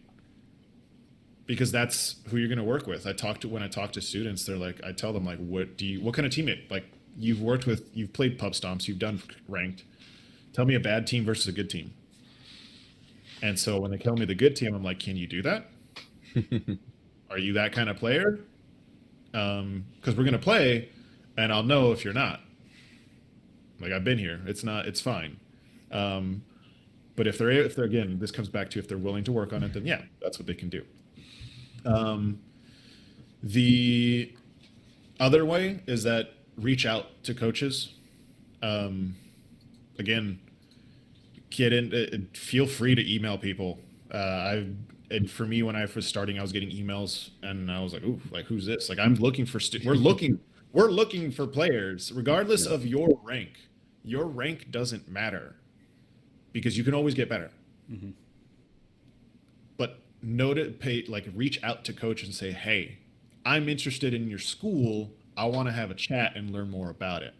Because that's who you're going to work with. When I talk to students, they're like, I tell them like, what kind of teammate? Like, you've played pub stomps, you've done ranked. Tell me a bad team versus a good team. And so when they tell me the good team, I'm like, can you do that? Are you that kind of player? Because we're going to play and I'll know if you're not. Like, I've been here. It's fine. But if they're again, this comes back to if they're willing to work on it, then yeah, that's what they can do. The other way is that reach out to coaches. Again, feel free to email people. And for me, when I was starting, I was getting emails and I was like, ooh, like, who's this? Like, I'm looking for, we're looking for players, regardless of your rank. Your rank doesn't matter because you can always get better. Mm-hmm. But reach out to coaches and say, hey, I'm interested in your school. I want to have a chat and learn more about it.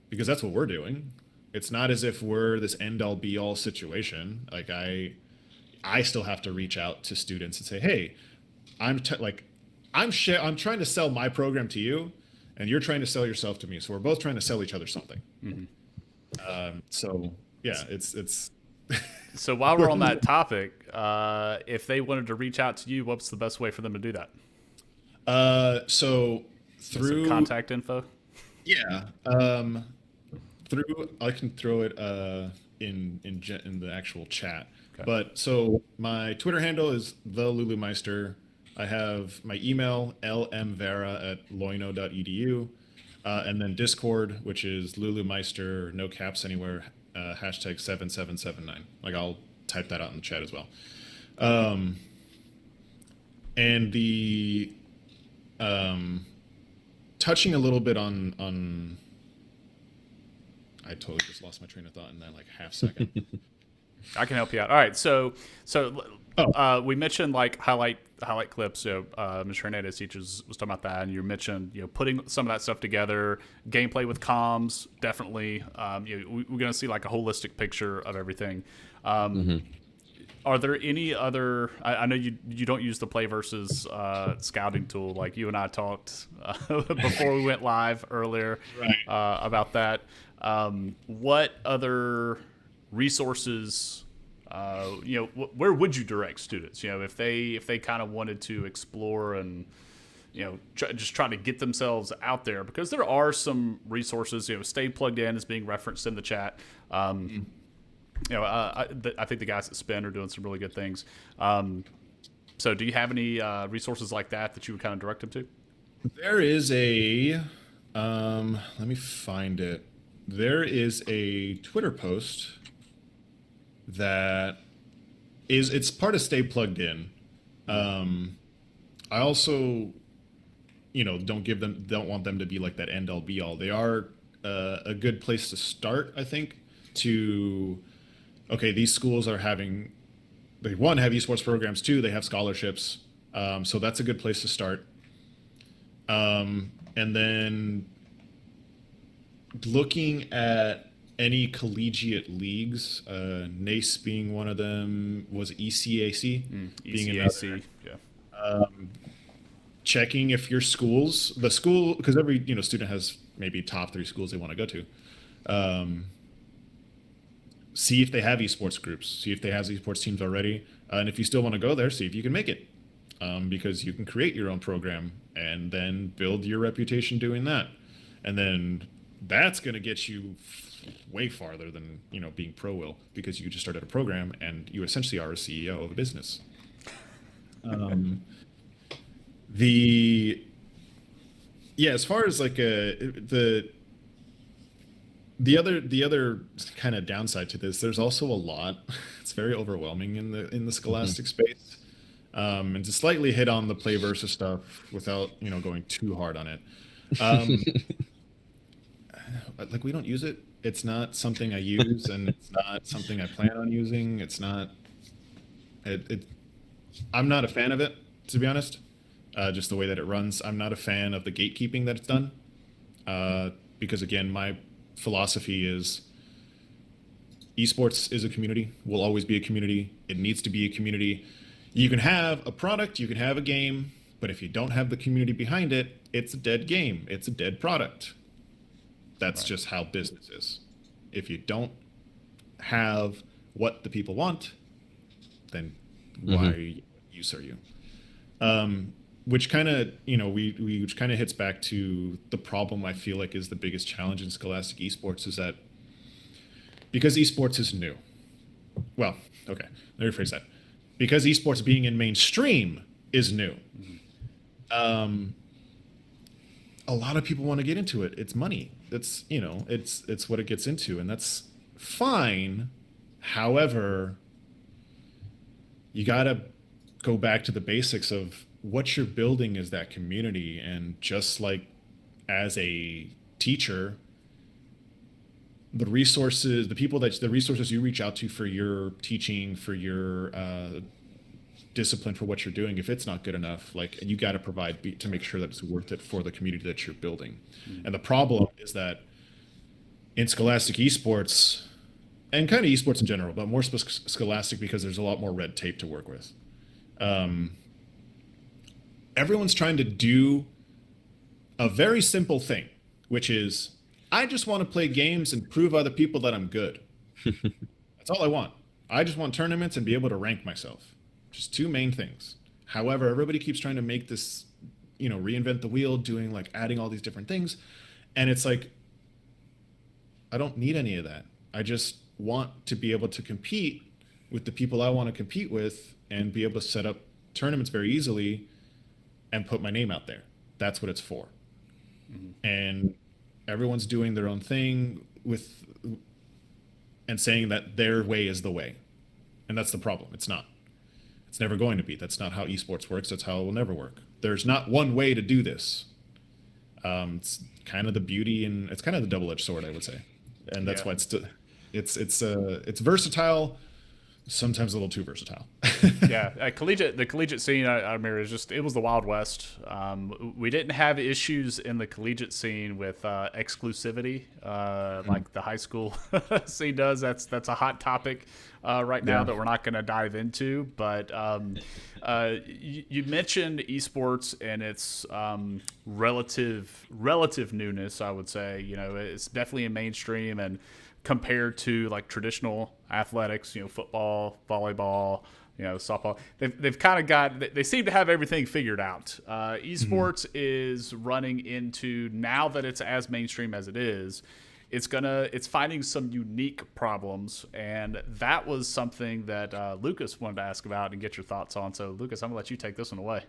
Because that's what we're doing. It's not as if we're this end all be all situation. Like, I still have to reach out to students and say, hey, I'm trying to sell my program to you and you're trying to sell yourself to me. So we're both trying to sell each other something. Mm-hmm. So yeah, it's So while we're on that topic, if they wanted to reach out to you, what's the best way for them to do that? So through contact info. Yeah. I can throw it in the actual chat. Okay. But so my Twitter handle is the LuluMeister. I have my email lmvera@loyola.edu, and then Discord, which is LuluMeister, no caps anywhere, hashtag 7779. Like, I'll type that out in the chat as well. And the touching a little bit on I totally just lost my train of thought in that like half second. I can help you out. All right, so we mentioned like highlight clips. So Mr. Hernandez teachers was talking about that, and you mentioned putting some of that stuff together. Gameplay with comms, definitely. We're going to see like a holistic picture of everything. Are there any other? I know you don't use the Play versus scouting tool like you and I talked before we went live earlier Right. about that. What other resources? Where would you direct students? If they kind of wanted to explore and just trying to get themselves out there, because there are some resources. Stay plugged in is being referenced in the chat. I think the guys at Spin are doing some really good things. So do you have any resources like that you would kind of direct them to? There is a, let me find it. There is a Twitter post that it's part of Stay Plugged In. I also, don't want them to be like that end all be all. They are a good place to start, I think, okay, these schools are having, they have esports programs, two, they have scholarships. So that's a good place to start. And then looking at any collegiate leagues, NACE being one of them, was ECAC being ECAC, another. yeah. Checking if your the school, because every student has maybe top 3 schools they want to go to. See if they have esports groups, see if they have esports teams already, and if you still want to go there, see if you can make it, because you can create your own program and then build your reputation doing that, and then that's going to get you way farther than being pro will, because you just started a program and you essentially are a CEO of a business. As far as like the other kind of downside to this, there's also a lot. It's very overwhelming in the scholastic space. And to slightly hit on the Play versus stuff without going too hard on it. Like, we don't use it. It's not something I use, and it's not something I plan on using. It's not. I'm not a fan of it, to be honest. Just the way that it runs. I'm not a fan of the gatekeeping that it's done. Because again, my philosophy is esports is a community, will always be a community. It needs to be a community. You can have a product, you can have a game, but if you don't have the community behind it, it's a dead game. It's a dead product. That's just how business is. If you don't have what the people want, then why use are you? Which kind of, which kind of hits back to the problem I feel like is the biggest challenge in scholastic esports, is that because esports is new. Well, okay, let me rephrase that. Because esports being in mainstream is new. A lot of people want to get into it. It's money. It's, it's what it gets into, and that's fine. However, you got to go back to the basics of what you're building is that community. And just like as a teacher, the resources you reach out to for your teaching, for your discipline, for what you're doing, if it's not good enough, like, you got to provide to make sure that it's worth it for the community that you're building. And the problem is that in scholastic esports, and kind of esports in general, but more scholastic because there's a lot more red tape to work with. Everyone's trying to do a very simple thing, which is, I just want to play games and prove other people that I'm good. That's all I want. I just want tournaments and be able to rank myself. Just 2 main things. However, everybody keeps trying to make this, reinvent the wheel, doing like adding all these different things. And it's like, I don't need any of that. I just want to be able to compete with the people I want to compete with and be able to set up tournaments very easily and put my name out there. That's what it's for. And everyone's doing their own thing and saying that their way is the way. And that's the problem. It's not. It's never going to be. That's not how esports works. That's how it will never work. There's not one way to do this. It's kind of the beauty, and it's kind of the double-edged sword, I would say. And that's why it's versatile, sometimes a little too versatile. Yeah, the collegiate scene, I remember, it was the Wild West. We didn't have issues in the collegiate scene with exclusivity like the high school scene does. That's a hot topic right now Yeah. that we're not going to dive into. But you mentioned esports and its relative newness. I would say, it's definitely in mainstream and compared to like traditional athletics, football, volleyball, softball. They've kind of they seem to have everything figured out. Esports is running into, now that it's as mainstream as it is, it's finding some unique problems, and that was something that Lucas wanted to ask about and get your thoughts on. So Lucas, I'm gonna let you take this one away.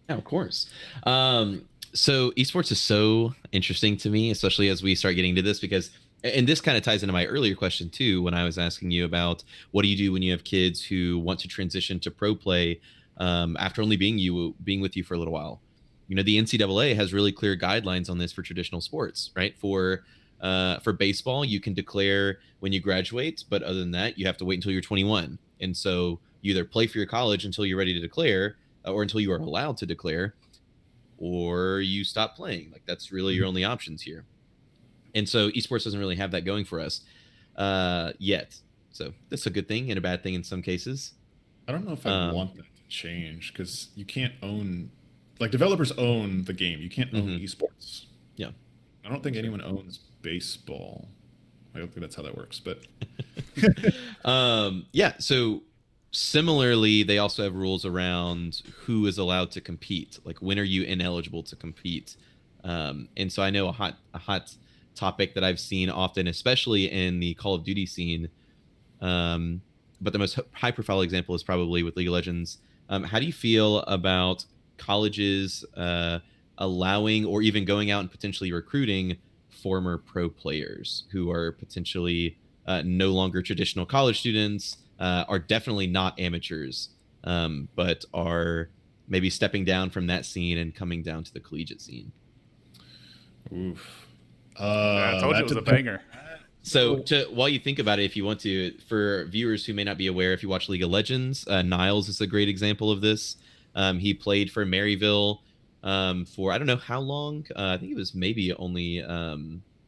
Yeah, of course. So esports is so interesting to me, especially as we start getting to this, because, and this kind of ties into my earlier question too, when I was asking you about what do you do when you have kids who want to transition to pro play after only being with you for a little while. The NCAA has really clear guidelines on this for traditional sports, right? For baseball, you can declare when you graduate, but other than that, you have to wait until you're 21. And so you either play for your college until you're ready to declare, or until you are allowed to declare, or you stop playing. Like, that's really your only options here. And so esports doesn't really have that going for us yet. So that's a good thing and a bad thing in some cases. I don't know if I want that to change, because you can't own, like, developers own the game. You can't own esports. Yeah. I don't think anyone owns baseball. I don't think that's how that works, but Yeah. So similarly, they also have rules around who is allowed to compete. Like, when are you ineligible to compete? And so I know a hot topic that I've seen often, especially in the Call of Duty scene. But the most high profile example is probably with League of Legends. How do you feel about colleges allowing or even going out and potentially recruiting former pro players who are potentially no longer traditional college students, are definitely not amateurs, but are maybe stepping down from that scene and coming down to the collegiate scene? oof. I told you it was a banger. So, while you think about it, if you want to, for viewers who may not be aware, if you watch League of Legends, Niles is a great example of this. He played for Maryville for I don't know how long. I think it was maybe only a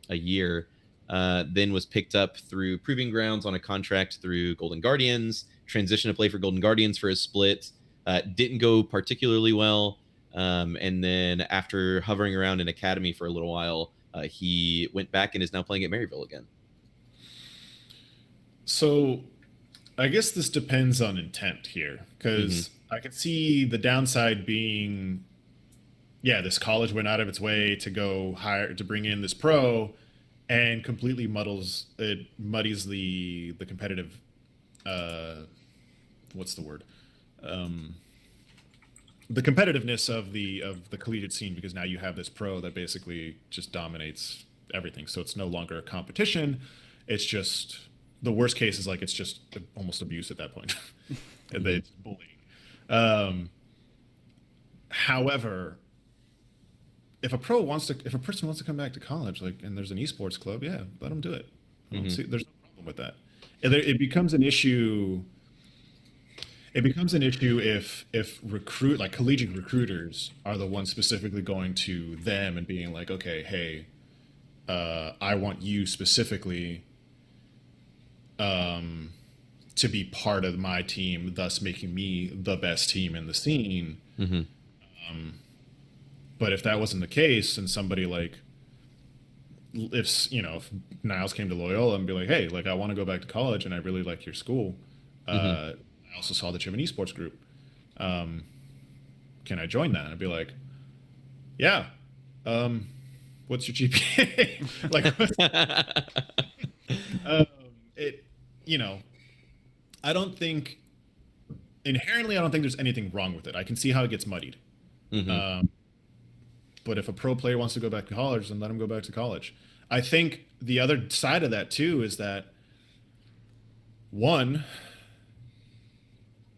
year. Then was picked up through Proving Grounds on a contract through Golden Guardians. Transitioned to play for Golden Guardians for a split. Didn't go particularly well. And then after hovering around in Academy for a little while, he went back and is now playing at Maryville again. So I guess this depends on intent here, because I could see the downside being, yeah, this college went out of its way to go hire to bring in this pro, and completely muddies the competitive, what's the word, the competitiveness of the collegiate scene, because now you have this pro that basically just dominates everything. So it's no longer a competition. It's just, the worst case is like it's just almost abuse at that point. And it's bullying. However, if a person wants to come back to college, like, and there's an esports club, yeah, let them do it. I don't see, there's no problem with that. And it becomes an issue. It becomes an issue if collegiate recruiters are the ones specifically going to them and being like, okay, hey, I want you specifically to be part of my team, thus making me the best team in the scene. But if that wasn't the case, and somebody like, if Niles came to Loyola and be like, hey, like, I want to go back to college and I really like your school. I also saw that you have an esports group. Can I join that? And I'd be like, yeah. What's your GPA? I don't think inherently, I don't think there's anything wrong with it. I can see how it gets muddied. But if a pro player wants to go back to college, then let him go back to college. I think the other side of that too is that, one,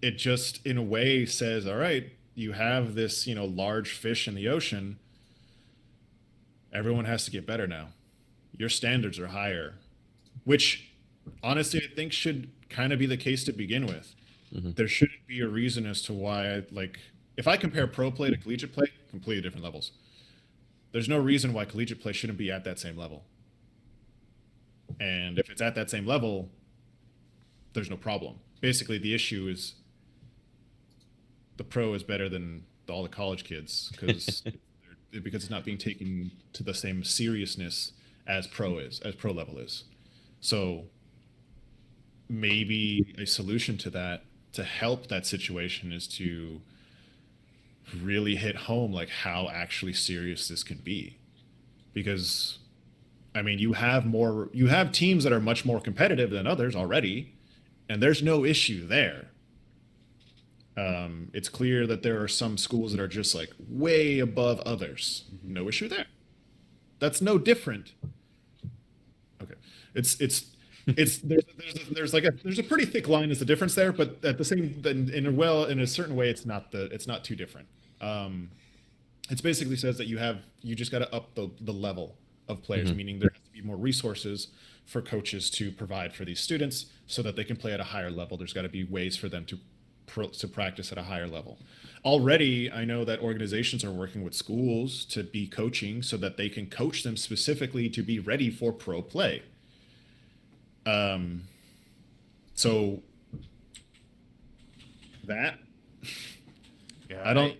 it just in a way says, all right, you have this, large fish in the ocean. Everyone has to get better now. Your standards are higher, which honestly I think should kind of be the case to begin with. Hmm. There shouldn't be a reason as to why like if I compare pro play to collegiate play, completely different levels. There's no reason why collegiate play shouldn't be at that same level. And if it's at that same level, there's no problem. Basically, the issue is the pro is better than all the college kids because it's not being taken to the same seriousness as pro level is. So maybe a solution to that to help that situation is to really hit home like how actually serious this can be because I mean you have teams that are much more competitive than others already and there's no issue there. It's clear that there are some schools that are just like way above others. No issue there. That's no different. Okay, it's there's like there's a pretty thick line as the difference there, but at the same in a certain way it's not too different. Um, it basically says that you just got to up the level of players, Hmm. meaning there has to be more resources for coaches to provide for these students so that they can play at a higher level. There's got to be ways for them to practice at a higher level. Already, I know that organizations are working with schools to be coaching so that they can coach them specifically to be ready for pro play. Um, so that Yeah, I don't.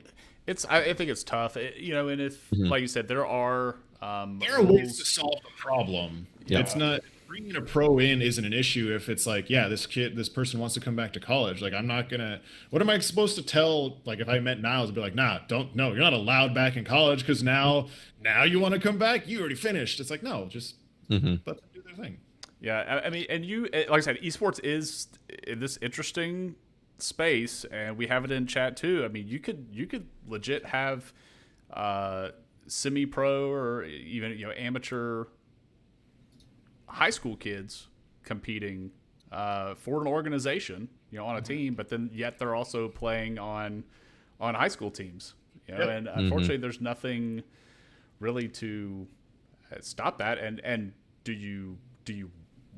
I think it's tough. You know, and if Hmm. like you said, there are There are ways to rules. solve the problem. Yeah. It's not bringing a pro in isn't an issue if it's like, yeah, this person wants to come back to college. Like, I'm not gonna. What am I supposed to tell? Like, if I met Niles, I'd be like, nah, don't. No, you're not allowed back in college because now you want to come back. You already finished. It's like, no, just Hmm. let them do their thing. Yeah, I mean, and like I said, esports is in this interesting space, and we have it in chat too. I mean, you could legit have semi-pro or even amateur high school kids competing for an organization, on a team, but then yet they're also playing on high school teams. Yep. And unfortunately, there's nothing really to stop that. And do you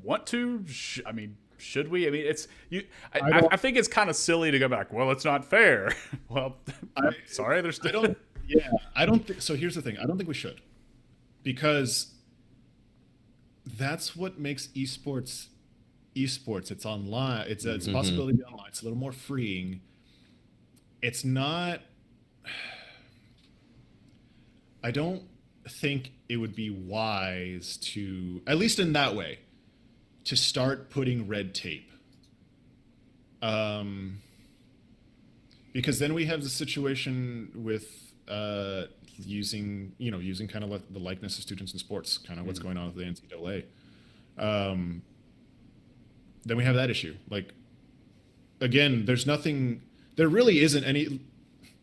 want to? I mean, should we? I mean, it's you. I don't. I think it's kind of silly to go back. Well, it's not fair. Well, I, sorry, there's I don't. Yeah, I don't think so. Here's the thing. I don't think we should because that's what makes esports. It's online. It's a Hmm. possibility to be online. It's a little more freeing. It's not. I don't think it would be wise to, at least in that way, to start putting red tape. Um, because then we have the situation with using kind of like the likeness of students in sports, kind of what's going on with the NCAA. Um, then we have that issue. Like again, there really isn't any.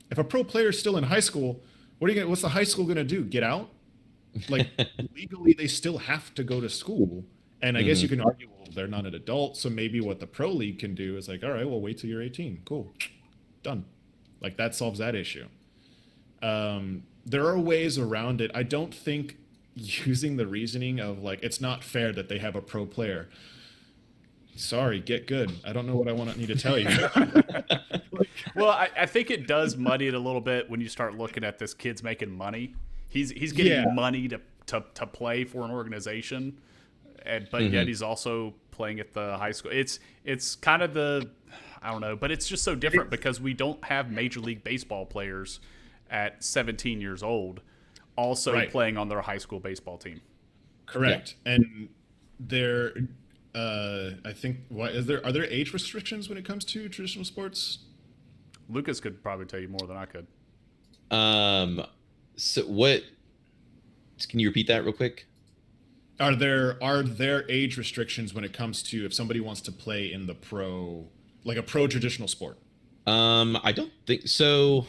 If a pro player is still in high school, what's the high school gonna do? Get out? Like legally, they still have to go to school. And I guess you Hmm. can argue, well, they're not an adult, so maybe what the pro league can do is like, all right, well, wait till you're 18. Cool, done. Like that solves that issue. There are ways around it. I don't think using the reasoning of like it's not fair that they have a pro player. Sorry, get good. I don't know what I want to need to tell you. Well, I think it does muddy it a little bit when you start looking at this kid's making money. He's Yeah, getting money to play for an organization, but yet Hmm. he's also playing at the high school. It's kind of the I don't know, but it's just so different because we don't have Major League Baseball players at 17 years old also right. playing on their high school baseball team. Correct. And there, I think, what is there? Are there age restrictions when it comes to traditional sports? Lucas could probably tell you more than I could. Um, so what? Can you repeat that real quick? Are there age restrictions when it comes to if somebody wants to play in the like a pro traditional sport? I don't think so.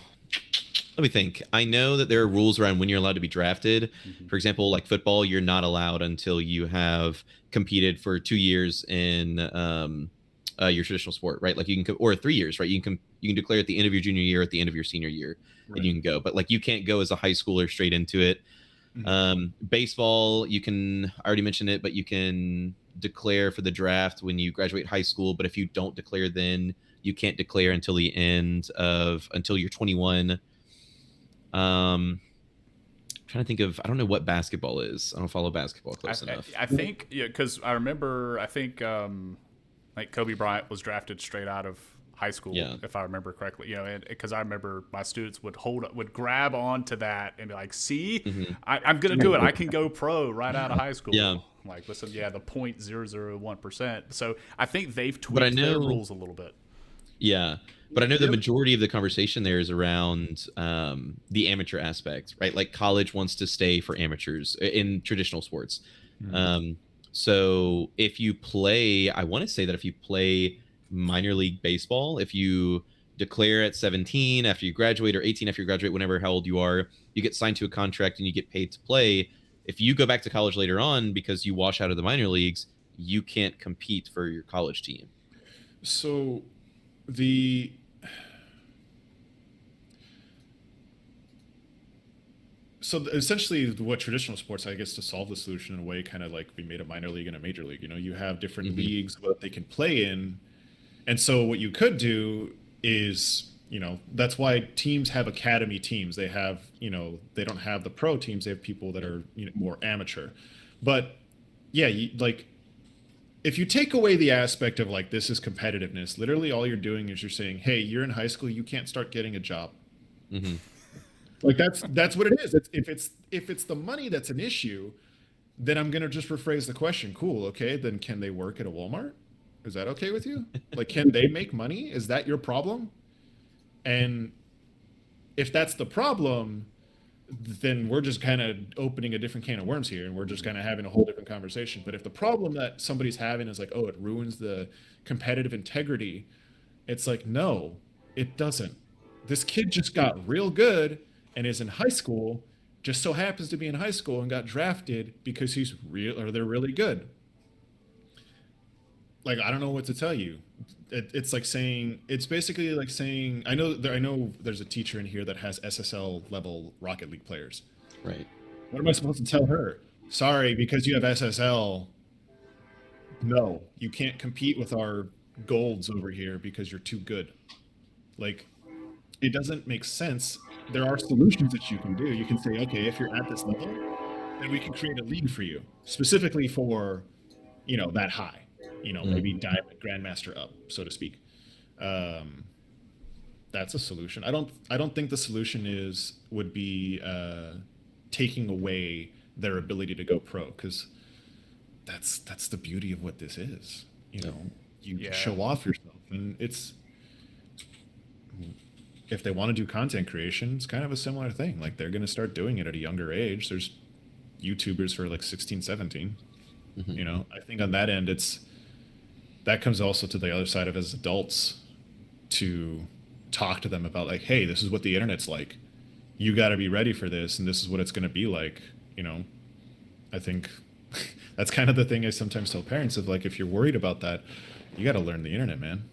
Let me think. I know that there are rules around when you're allowed to be drafted. Hmm. For example, like football, you're not allowed until you have competed for 2 years in your traditional sport, right? Like you can, or 3 years, right? You can declare at the end of your junior year, at the end of your senior year, and Right. you can go. But like you can't go as a high schooler straight into it. Mhm. Baseball, you can. I already mentioned it, but you can declare for the draft when you graduate high school, but if you don't declare then, you can't declare until you're 21. Trying to think of, I don't know what basketball is. I don't follow basketball close enough. I think, yeah, because I think like Kobe Bryant was drafted straight out of high school, if I remember correctly. And because I remember my students would grab onto that and be like, "See, I'm gonna do it. I can go pro right out of high school." Yeah. I'm like, listen, the 0.001%. So I think they've tweaked their rules a little bit. Yeah. But I know the majority of the conversation there is around the amateur aspect, right? Like college wants to stay for amateurs in traditional sports. So if you play, I want to say that if you play minor league baseball, if you declare at 17 after you graduate, or 18 after you graduate, whenever how old you are, you get signed to a contract and you get paid to play. If you go back to college later on because you wash out of the minor leagues, you can't compete for your college team. So essentially what traditional sports, I guess, to solve the solution in a way, kind of like we made a minor league and a major league. You have different leagues that they can play in. And so what you could do is, that's why teams have academy teams. They have, they don't have the pro teams. They have people that are more amateur. But yeah, if you take away the aspect of like, this is competitiveness, literally all you're doing is you're saying, hey, you're in high school, you can't start getting a job. Like that's what it is. If it's the money that's an issue, then I'm going to just rephrase the question. Cool. Okay. Then can they work at a Walmart? Is that okay with you? Like, can they make money? Is that your problem? And if that's the problem, then we're just kind of opening a different can of worms here, and we're just kind of having a whole different conversation. But if the problem that somebody's having is like, oh, it ruins the competitive integrity, it's like, no, it doesn't. This kid just got real good and is in high school, just so happens to be in high school and got drafted because he's real, or they're really good. Like, I don't know what to tell you. It's basically like saying, I know there's a teacher in here that has SSL level Rocket League players. Right. What am I supposed to tell her? Sorry, because you have SSL, no, you can't compete with our golds over here because you're too good. Like, it doesn't make sense. There are solutions that you can do. You can say, okay, if you're at this level, then we can create a league for you, specifically for, that high. Maybe diamond grandmaster up, so to speak. That's a solution. I don't think the solution would be taking away their ability to go pro, because that's the beauty of what this is. You show off yourself, and if they want to do content creation, it's kind of a similar thing. Like, they're going to start doing it at a younger age. There's YouTubers for like 16, 17. I think on that end, that comes also to the other side of, as adults, to talk to them about like, hey, this is what the internet's like. You got to be ready for this, and this is what it's going to be like. I think that's kind of the thing I sometimes tell parents of, like, if you're worried about that, you got to learn the internet, man.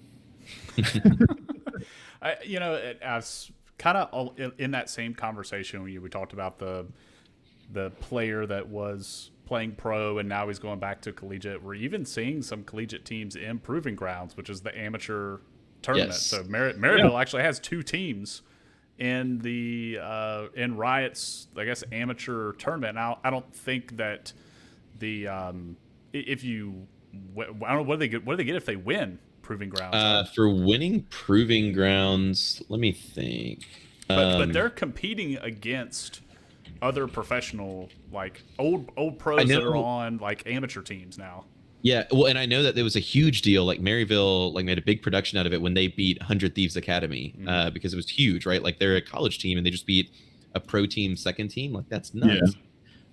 As kind of in that same conversation, we talked about the player that was playing pro and now he's going back to collegiate. We're even seeing some collegiate teams in Proving Grounds, which is the amateur tournament. Yes. So Maryville actually has two teams in the in Riot's, I guess, amateur tournament. Now, I don't think that the I don't know, what do they get if they win Proving Grounds? For winning Proving Grounds, let me think. But they're competing against other professional, like old pros that are on like amateur teams now. Yeah, well, and I know that there was a huge deal. Like, Maryville made a big production out of it when they beat 100 Thieves Academy, because it was huge, right? Like, they're a college team and they just beat a pro team second team. Like, that's nuts.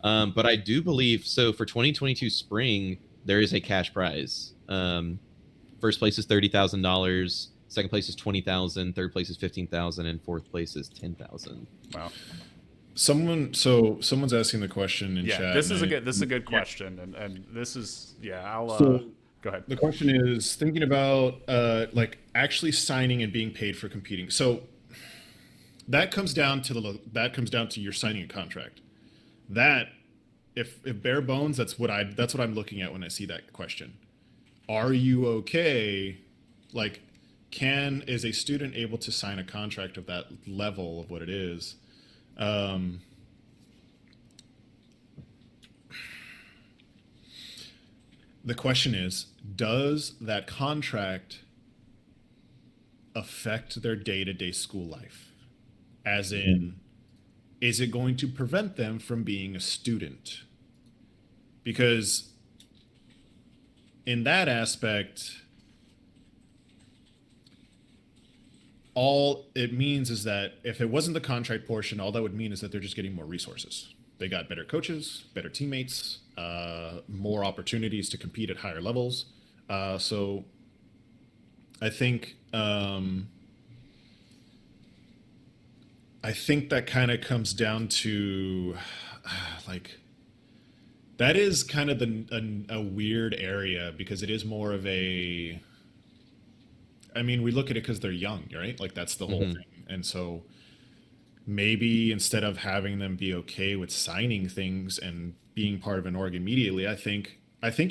Yeah. But I do believe, so for 2022 spring, there is a cash prize. First place is $30,000. Second place is $20,000. Third place is $15,000, and fourth place is $10,000. Wow. Someone's asking the question in chat. This is a good question, and this is I'll go ahead. The question is thinking about like actually signing and being paid for competing. So that comes down to your signing a contract. That if bare bones, that's what I'm looking at when I see that question. Are you okay? Like, is a student able to sign a contract of that level of what it is? The question is, does that contract affect their day-to-day school life? As in, is it going to prevent them from being a student? Because in that aspect, all it means is that if it wasn't the contract portion, all that would mean is that they're just getting more resources. They got better coaches, better teammates, more opportunities to compete at higher levels. So I think that kind of comes down to like that is kind of a weird area because it is more of a. I mean, we look at it because they're young, right? Like that's the whole thing, and so maybe instead of having them be okay with signing things and being part of an org immediately, I think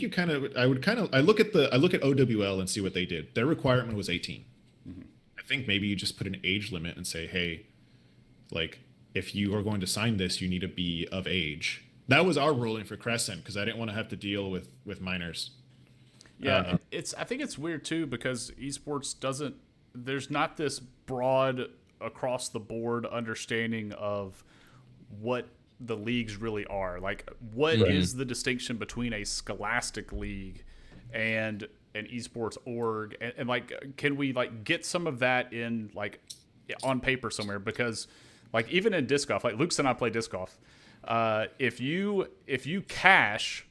you kind of I look at OWL and see what they did. Their requirement was 18. I think maybe you just put an age limit and say, hey, like if you are going to sign this, you need to be of age. That was our ruling for Crescent because I didn't want to have to deal with minors. Yeah, I think it's weird too because esports doesn't. There's not this broad across the board understanding of what the leagues really are. Like, what is the distinction between a scholastic league and an esports org? And like, can we like get some of that in like on paper somewhere? Because like even in disc golf, like Luke's and I play disc golf. If you cash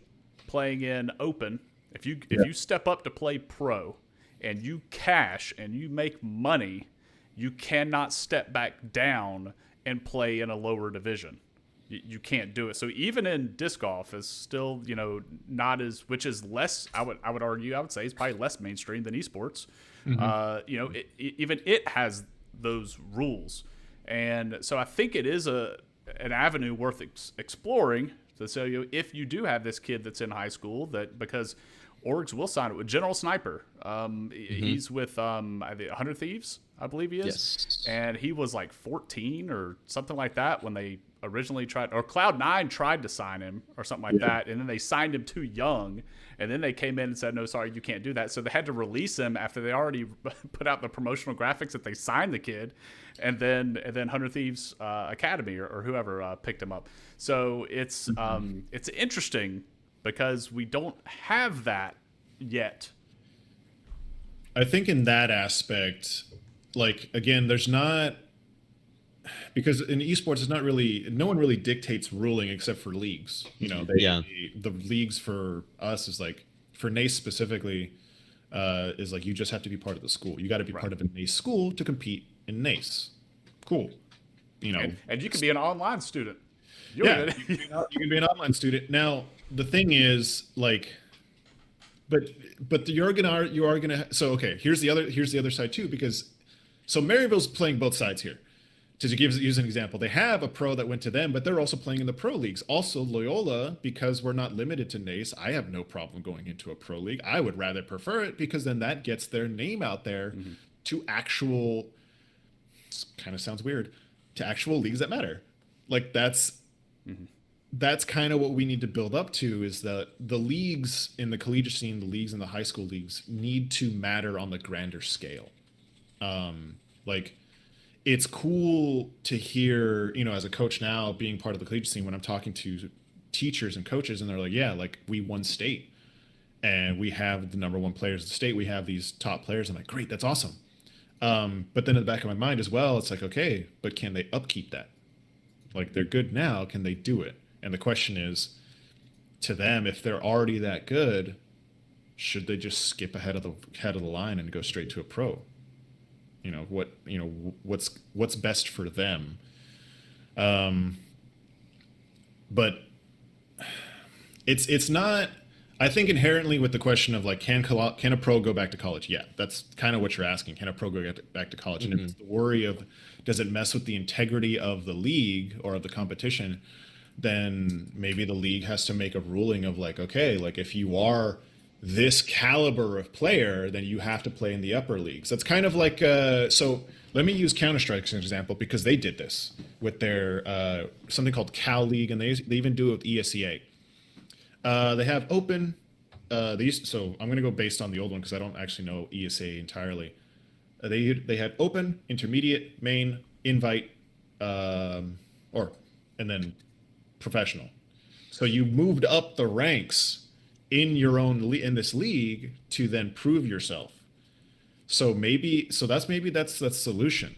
playing in open. If you step up to play pro and you cash and you make money, you cannot step back down and play in a lower division. You can't do it. So even in disc golf is still, not as, which is less, I would argue, I would say is probably less mainstream than esports. Even it has those rules. And so I think it is an avenue worth exploring. So if you do have this kid that's in high school because orgs will sign it with General Sniper. He's with 100 Thieves, I believe he is. Yes. And he was like 14 or something like that when they originally tried, or Cloud9 tried to sign him or something like that. And then they signed him too young. And then they came in and said, no, sorry, you can't do that. So they had to release him after they already put out the promotional graphics that they signed the kid. And then 100 Thieves Academy or whoever picked him up. So it's interesting because we don't have that yet. I think in that aspect, like again, there's not because in esports, it's not really no one really dictates ruling except for leagues. The leagues for us is like for NACE specifically is like you just have to be part of the school. You got to be part of a NACE school to compete in NACE. Cool. And you can be an online student. You can be an online student. Now the thing is like, but you are gonna. So okay, here's the other side too because so Maryville's playing both sides here. To use an example, they have a pro that went to them, but they're also playing in the pro leagues. Also, Loyola, because we're not limited to NACE, I have no problem going into a pro league. I would rather prefer it because then that gets their name out there to actual. Kind of sounds weird to actual leagues that matter. Like that's kind of what we need to build up to is that the leagues in the collegiate scene, the leagues in the high school leagues need to matter on the grander scale. Like it's cool to hear, as a coach now being part of the collegiate scene when I'm talking to teachers and coaches and they're like, yeah, like we won state and we have the number one players of the state. We have these top players. I'm like, great, that's awesome. But then in the back of my mind as well, it's like, okay, but can they upkeep that? Like they're good now, can they do it? And the question is, to them, if they're already that good, should they just skip ahead of the line and go straight to a pro? What's best for them? But it's not. I think inherently with the question of like, can a pro go back to college? Yeah, that's kind of what you're asking. Can a pro go back to college? And it's the worry of, does it mess with the integrity of the league or of the competition? then maybe the league has to make a ruling of like, okay, like if you are this caliber of player, then you have to play in the upper leagues. That's kind of like so. Let me use Counter Strike as an example because they did this with their something called Cal League, and they even do it with ESEA. They have open. So I'm going to go based on the old one because I don't actually know ESA entirely. They had open, intermediate, main, invite, and then professional. So you moved up the ranks in your own in this league to then prove yourself. So that's the solution,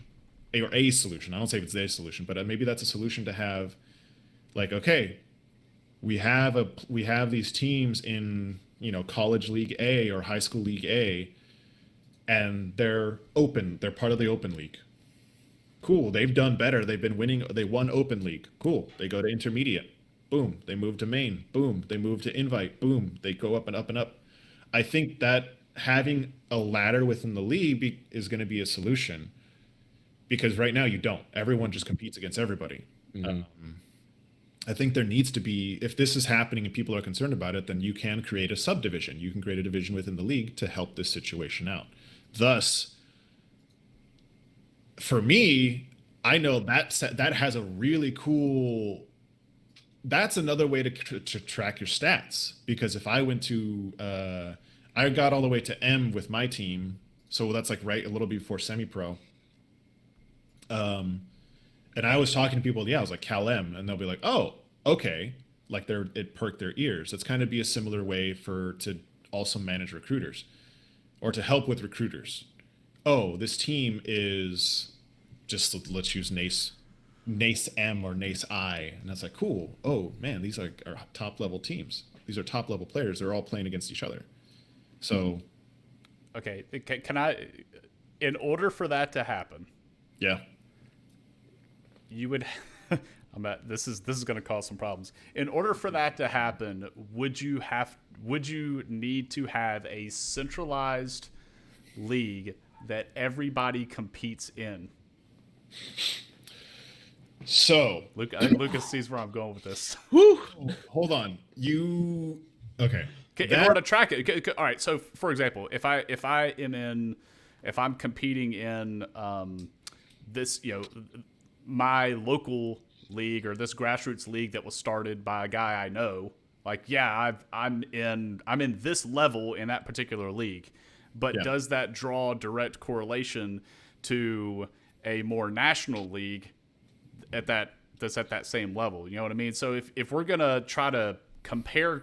or a solution. I don't say if it's a solution, but maybe that's a solution to have, like, okay, we have these teams in college league A or high school league A, and they're open. They're part of the open league. Cool. They've done better. They've been winning. They won open league. Cool. They go to intermediate. Boom. They move to main. Boom. They move to invite. Boom. They go up and up and up. I think that having a ladder within the league is going to be a solution, because right now you don't. Everyone just competes against everybody. I think there needs to be, if this is happening and people are concerned about it, then you can create a subdivision. You can create a division within the league to help this situation out. Thus, for me, I know that has a really cool. That's another way to track your stats, because if I went to, I got all the way to M with my team, so that's like right a little before semi-pro. And I was talking to people, I was like Cal M, and they'll be like, oh, okay, like it perked their ears. It's kind of be a similar way to also manage recruiters, or to help with recruiters. Oh, this team is just, let's use NACE M or NACE I, and that's like, cool. Oh man, these are top level teams. These are top level players. They're all playing against each other. So, okay, can I? In order for that to happen, yeah, you would. This is going to cause some problems. In order for that to happen, would you need to have a centralized league that everybody competes in? So, I think Lucas sees where I'm going with this. Whew, hold on. Okay. In order to track it, all right. So, for example, if I'm competing in this, my local league, or this grassroots league that was started by a guy I know, like, yeah, I'm in this level in that particular league, but does that draw direct correlation to a more national league that's at that same level? You know what I mean? So if we're gonna try to compare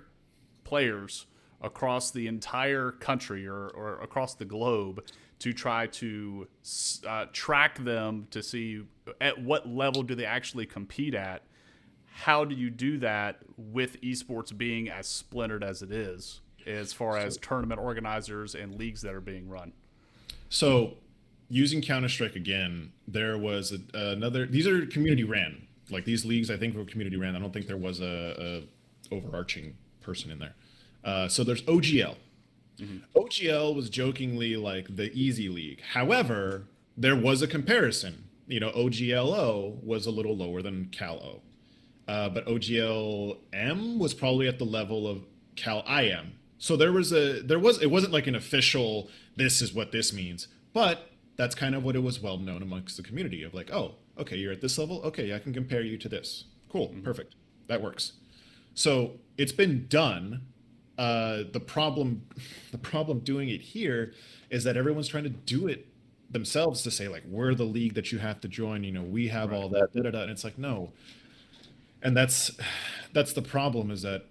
players across the entire country or across the globe to try to track them to see at what level do they actually compete at, how do you do that with esports being as splintered as it is, as far as tournament organizers and leagues that are being run? So, using Counter-Strike again, there was another. These are community ran. Like, these leagues, I think, were community ran. I don't think there was a overarching person in there. So there's OGL. Mm-hmm. OGL was jokingly like the easy league. However, there was a comparison. OGLO was a little lower than Cal-O. But OGL-M was probably at the level of Cal-IM. So it wasn't like an official, this is what this means, but that's kind of what it was well known amongst the community of like, oh, okay, you're at this level. Okay, I can compare you to this. Cool, perfect. That works. So it's been done. The problem doing it here is that everyone's trying to do it themselves, to say like, we're the league that you have to join. We have all that, and it's like, no. And that's the problem, is that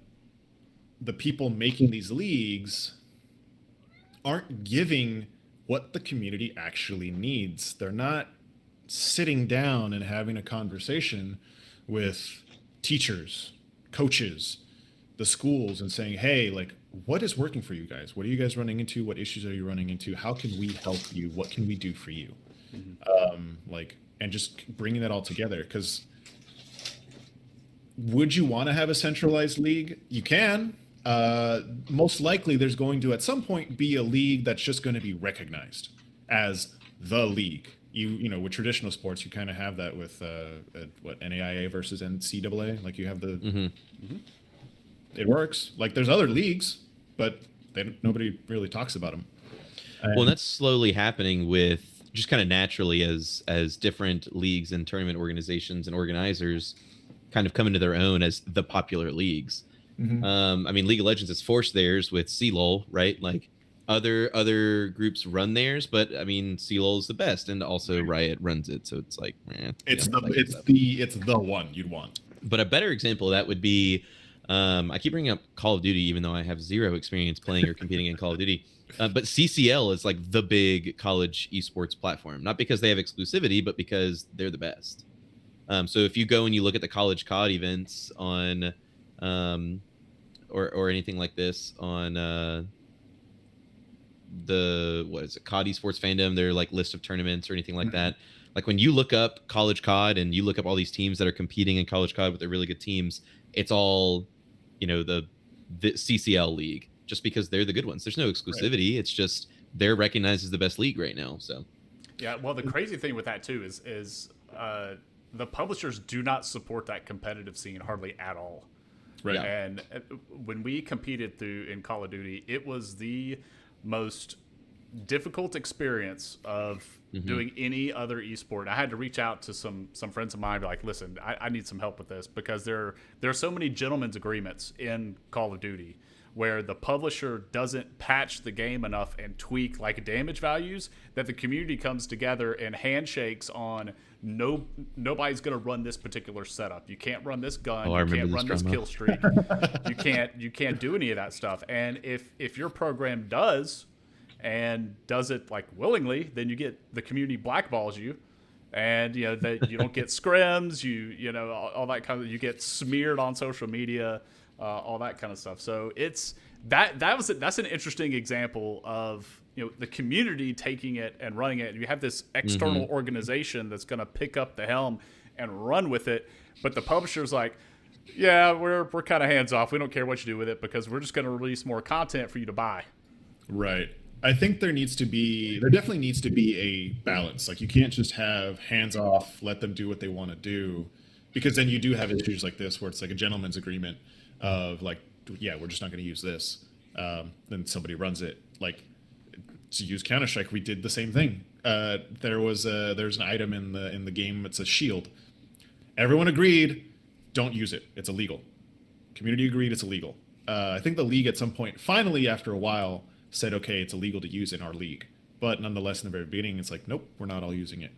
the people making these leagues aren't giving what the community actually needs. They're not sitting down and having a conversation with teachers, coaches, the schools, and saying, hey, like, what is working for you guys? What are you guys running into? What issues are you running into? How can we help you? What can we do for you? Mm-hmm. And just bringing that all together. Because would you want to have a centralized league? You can. Most likely there's going to at some point be a league that's just going to be recognized as the league. you know, with traditional sports, you kind of have that with what, NAIA versus NCAA. Like you have the it works. Like there's other leagues, but nobody really talks about them. Well, that's slowly happening with just kind of naturally as different leagues and tournament organizations and organizers kind of come into their own as the popular leagues. I mean, League of Legends has forced theirs with CLOL, right? Like other groups run theirs, but I mean, CLOL is the best, and also Riot runs it, so it's like, it's the one you'd want. But a better example of that would be, I keep bringing up Call of Duty, even though I have zero experience playing or competing in Call of Duty. But CCL is like the big college esports platform, not because they have exclusivity, but because they're the best. So if you go and you look at the college COD events on, or anything like this on the COD esports fandom, their like list of tournaments or anything like that. Like when you look up college COD and you look up all these teams that are competing in college COD with their really good teams, it's all, you know, the CCL league, just because they're the good ones. There's no exclusivity. Right. It's just they're recognized as the best league right now. So yeah, well, the crazy thing with that too is the publishers do not support that competitive scene hardly at all. Right. And when we competed in Call of Duty, it was the most difficult experience of doing any other esport. I had to reach out to some friends of mine, be like, listen, I need some help with this, because there are so many gentlemen's agreements in Call of Duty where the publisher doesn't patch the game enough and tweak like damage values that the community comes together and handshakes on nobody's going to run this particular setup. You can't run this gun. You can't run this kill streak. you can't do any of that stuff. And if your program does it like willingly, then you get the community blackballs you, and you know that you don't get scrims. You know all that kind of, you get smeared on social media. All that kind of stuff. So it's that's an interesting example of, you know, the community taking it and running it. You have this external organization that's going to pick up the helm and run with it, but the publisher's like, yeah, we're kind of hands off. We don't care what you do with it because we're just going to release more content for you to buy. Right. I think there definitely needs to be a balance. Like you can't just have hands off, let them do what they want to do, because then you do have issues like this where it's like a gentleman's agreement of like, yeah, we're just not going to use this. Then somebody runs it. Like to use Counter-Strike, we did the same thing. There's an item in the game. It's a shield. Everyone agreed, don't use it. It's illegal. Community agreed it's illegal. I think the league at some point, finally after a while, said, okay, it's illegal to use in our league. But nonetheless, in the very beginning, it's like, nope, we're not all using it.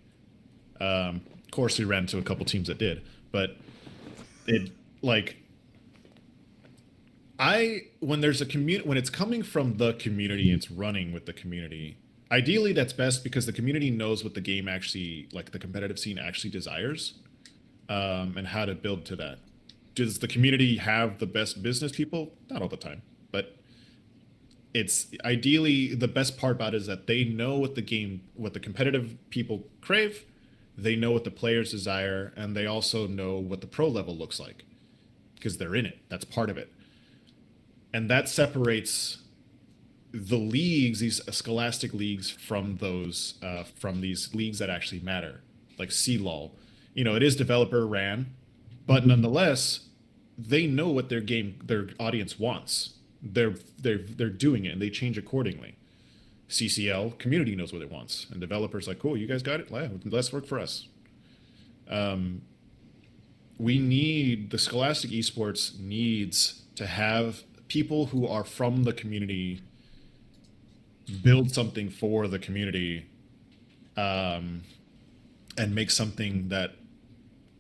Of course, we ran into a couple teams that did, but it like. When it's coming from the community, it's running with the community. Ideally, that's best because the community knows what the game actually, like the competitive scene actually desires, and how to build to that. Does the community have the best business people? Not all the time, but it's ideally the best part about it is that they know what the competitive people crave, they know what the players desire, and they also know what the pro level looks like because they're in it. That's part of it. And that separates the leagues, these scholastic leagues, from these leagues that actually matter, like CLOL. You know, it is developer ran, but nonetheless, they know what their audience wants. They're doing it, and they change accordingly. CCL, community knows what it wants, and developers like, cool, you guys got it. Let's work for us. The scholastic esports needs to have people who are from the community build something for the community, and make something that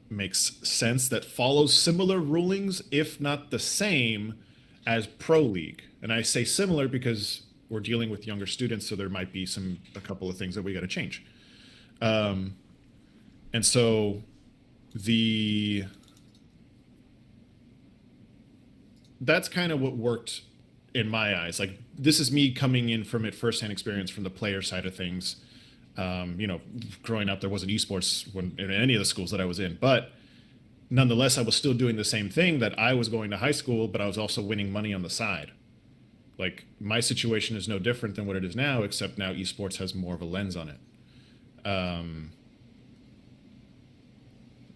makes sense, that follows similar rulings, if not the same, as Pro League. And I say similar because we're dealing with younger students, so there might be a couple of things that we got to change. And so that's kind of what worked in my eyes. Like, this is me coming in from it firsthand experience from the player side of things. You know, growing up, there wasn't esports in any of the schools that I was in, but nonetheless, I was still doing the same thing, that I was going to high school, but I was also winning money on the side. Like, my situation is no different than what it is now, except now esports has more of a lens on it. Um,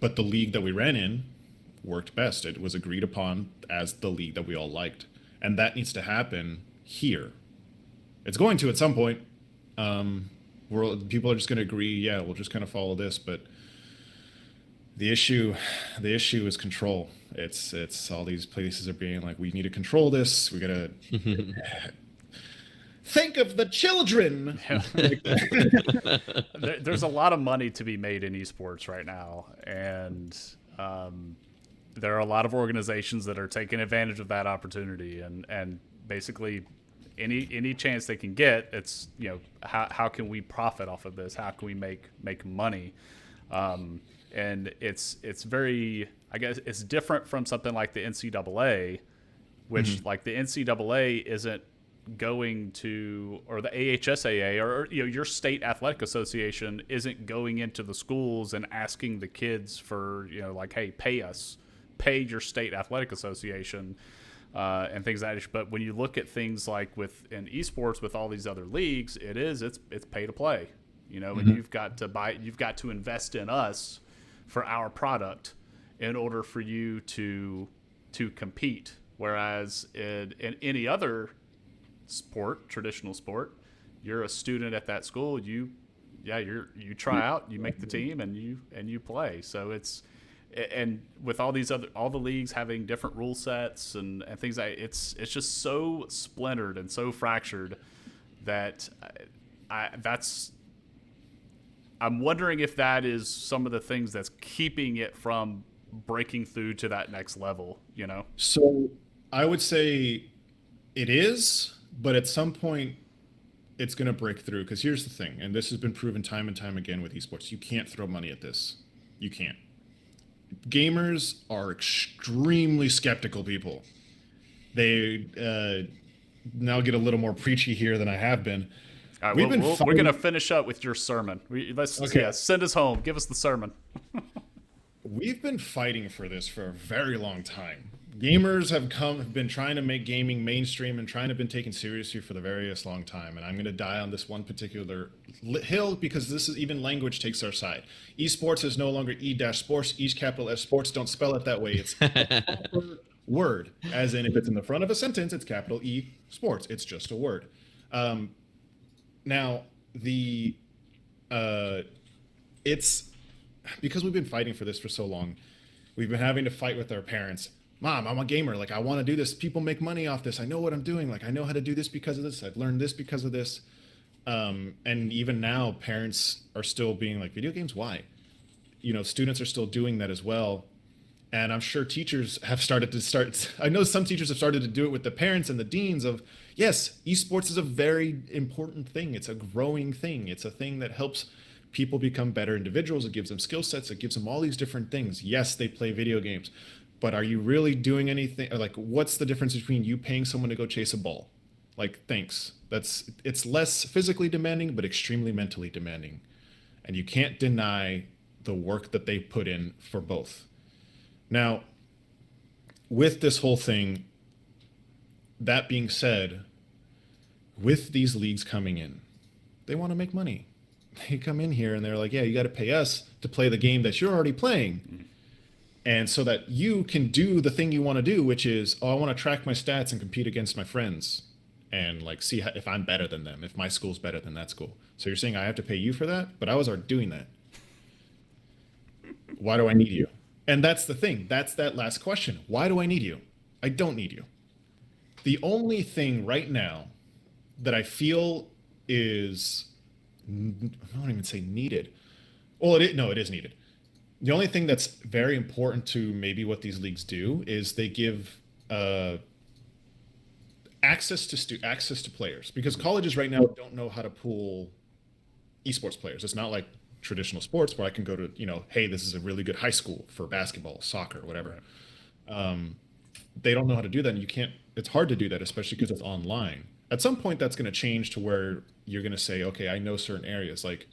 but the league that we ran in worked best. It was agreed upon as the league that we all liked, and that needs to happen here. It's going to at some point. People are just going to agree. Yeah, we'll just kind of follow this, but the issue is control. It's all these places are being like, we need to control this. We gotta think of the children. Yeah. There's a lot of money to be made in esports right now, and there are a lot of organizations that are taking advantage of that opportunity, and basically any chance they can get, it's, you know, how can we profit off of this? How can we make money? And it's very, I guess it's different from something like the NCAA, which like the NCAA isn't going to, or the AHSAA, or you know, your state athletic association isn't going into the schools and asking the kids for, you know, like, hey, pay your state athletic association and things like that. But when you look at things like in esports with all these other leagues, it's pay to play, you know, and you've got to invest in us for our product in order for you to compete. Whereas in any other sport, traditional sport, you're a student at that school, you try out, you make the team, and you play. So and with all the leagues having different rule sets and things like, it's just so splintered and so fractured that I'm wondering if that is some of the things that's keeping it from breaking through to that next level, you know? So I would say it is, but at some point it's going to break through. Because here's the thing, and this has been proven time and time again with esports: you can't throw money at this. You can't. Gamers are extremely skeptical people. They now get a little more preachy here than I have been. All right, we're going to finish up with your sermon. Send us home. Give us the sermon. We've been fighting for this for a very long time. Gamers have been trying to make gaming mainstream and trying to been taken seriously for the various long time. And I'm going to die on this one particular hill, because this is, even language takes our side. Esports is no longer E-sports. E's capital S sports. Don't spell it that way. It's a proper word, as in if it's in the front of a sentence, it's capital E sports. It's just a word. Now, it's because we've been fighting for this for so long. We've been having to fight with our parents. Mom, I'm a gamer. Like, I want to do this. People make money off this. I know what I'm doing. Like, I know how to do this because of this. I've learned this because of this. And even now, parents are still being like, video games, why? You know, students are still doing that as well. And I'm sure teachers have I know some teachers have started to do it with the parents and the deans of, yes, esports is a very important thing. It's a growing thing. It's a thing that helps people become better individuals. It gives them skill sets. It gives them all these different things. Yes, they play video games, but are you really doing anything? Or like, what's the difference between you paying someone to go chase a ball? Like, thanks. It's less physically demanding, but extremely mentally demanding. And you can't deny the work that they put in for both. Now, with this whole thing, that being said, with these leagues coming in, they want to make money. They come in here and they're like, yeah, you got to pay us to play the game that you're already playing. And so that you can do the thing you want to do, which is, I want to track my stats and compete against my friends and like see if I'm better than them, if my school's better than that school. So you're saying I have to pay you for that? But I was already doing that. Why do I need you? And that's the thing. That's that last question. Why do I need you? I don't need you. The only thing right now that I feel is, I don't even say needed. Well, it is needed. The only thing that's very important to maybe what these leagues do is they give access to players, because colleges right now don't know how to pool esports players. It's not like traditional sports where I can go to, hey, this is a really good high school for basketball, soccer, whatever. They don't know how to do that, and it's hard to do that, especially because it's online. At some point, that's going to change to where you're going to say, okay, I know certain areas. Like,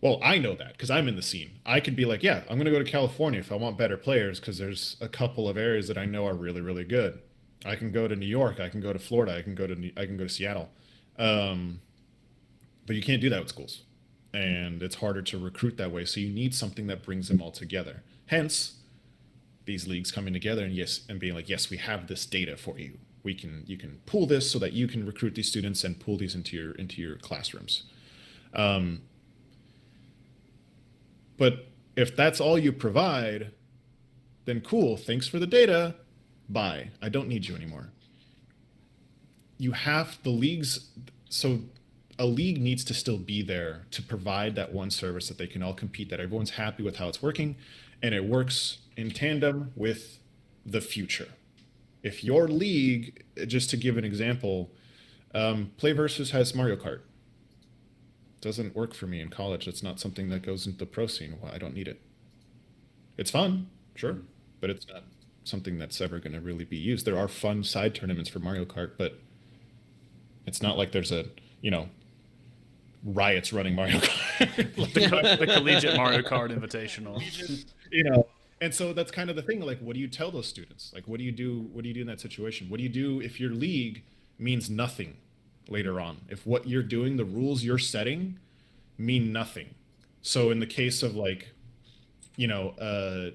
well, I know that because I'm in the scene. I could be like, yeah, I'm going to go to California if I want better players, because there's a couple of areas that I know are really, really good. I can go to New York. I can go to Florida. I can go to Seattle. But you can't do that with schools. and it's harder to recruit that way. So you need something that brings them all together. Hence, these leagues coming together and being like, yes, we have this data for you. You can pull this so that you can recruit these students and pull these into your classrooms. But if that's all you provide, then cool. Thanks for the data. Bye. I don't need you anymore. You have the leagues. So a league needs to still be there to provide that one service that they can all compete, that everyone's happy with how it's working, and it works in tandem with the future. If your league, just to give an example, Play Versus has Mario Kart. Doesn't work for me in college. That's not something that goes into the pro scene. Well, I don't need it. It's fun, sure, but it's not something that's ever going to really be used. There are fun side tournaments for Mario Kart, but it's not like there's a, riots running Mario Kart. The collegiate Mario Kart Invitational. And so that's kind of the thing. Like, what do you tell those students? Like, what do you do? What do you do in that situation? What do you do if your league means nothing later on? If what you're doing, the rules you're setting, mean nothing. So in the case of like, if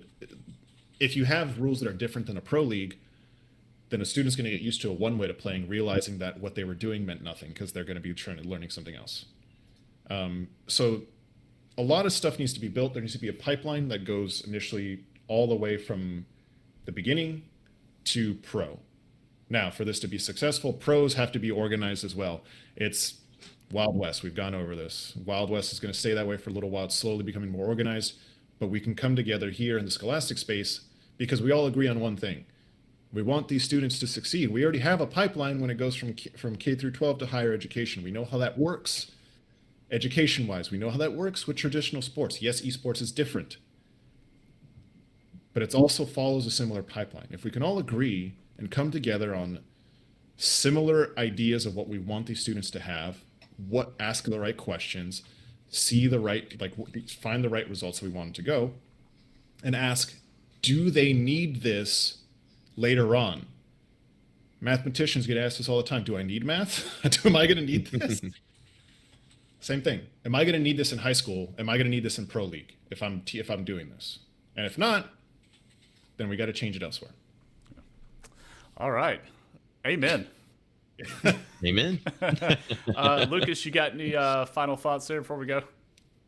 you have rules that are different than a pro league, then a student's going to get used to a one way to playing, realizing that what they were doing meant nothing because they're going to be learning something else. So a lot of stuff needs to be built. There needs to be a pipeline that goes initially all the way from the beginning to pro. Now, for this to be successful, pros have to be organized as well. It's Wild West. We've gone over this. Wild West is going to stay that way for a little while. It's slowly becoming more organized, but we can come together here in the scholastic space because we all agree on one thing. We want these students to succeed. We already have a pipeline when it goes from K through 12 to higher education. We know how that works education-wise. We know how that works with traditional sports. Yes, esports is different, but it also follows a similar pipeline. If we can all agree and come together on similar ideas of what we want these students to have, ask the right questions, find the right results we want them to go, and ask, do they need this later on? Mathematicians get asked this all the time. Do I need math? Am I going to need this? Same thing. Am I going to need this in high school? Am I going to need this in pro league if I'm doing this? And if not, then we got to change it elsewhere. All right. Amen. Amen. Lucas, you got any final thoughts there before we go?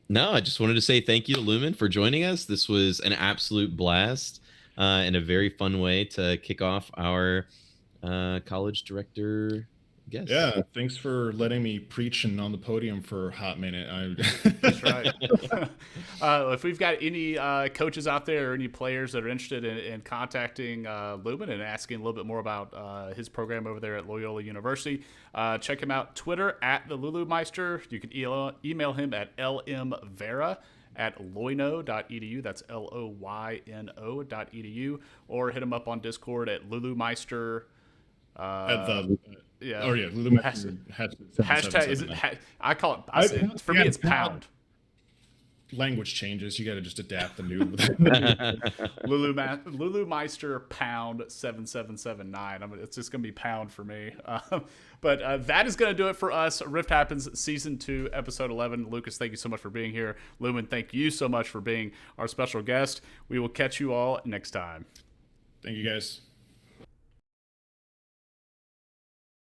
No, I just wanted to say thank you to Lumen for joining us. This was an absolute blast and a very fun way to kick off our college director guest. Yeah, thanks for letting me preach and on the podium for a hot minute. That's right. If we've got any coaches out there or any players that are interested in contacting Lumen and asking a little bit more about his program over there at Loyola University, check him out Twitter at the Lulumeister. You can email him at lmvera@loyno.edu. That's LOYNO.edu. Or hit him up on Discord at Lulumeister. Lulumeister. Hashtag is it? I call it. For me, it's pound. Language changes. You got to just adapt the new. Lulumeister pound 7779. It's just gonna be pound for me. But that is gonna do it for us. Rift Happens Season 2, Episode 11. Lucas, thank you so much for being here. Lumen, thank you so much for being our special guest. We will catch you all next time. Thank you, guys.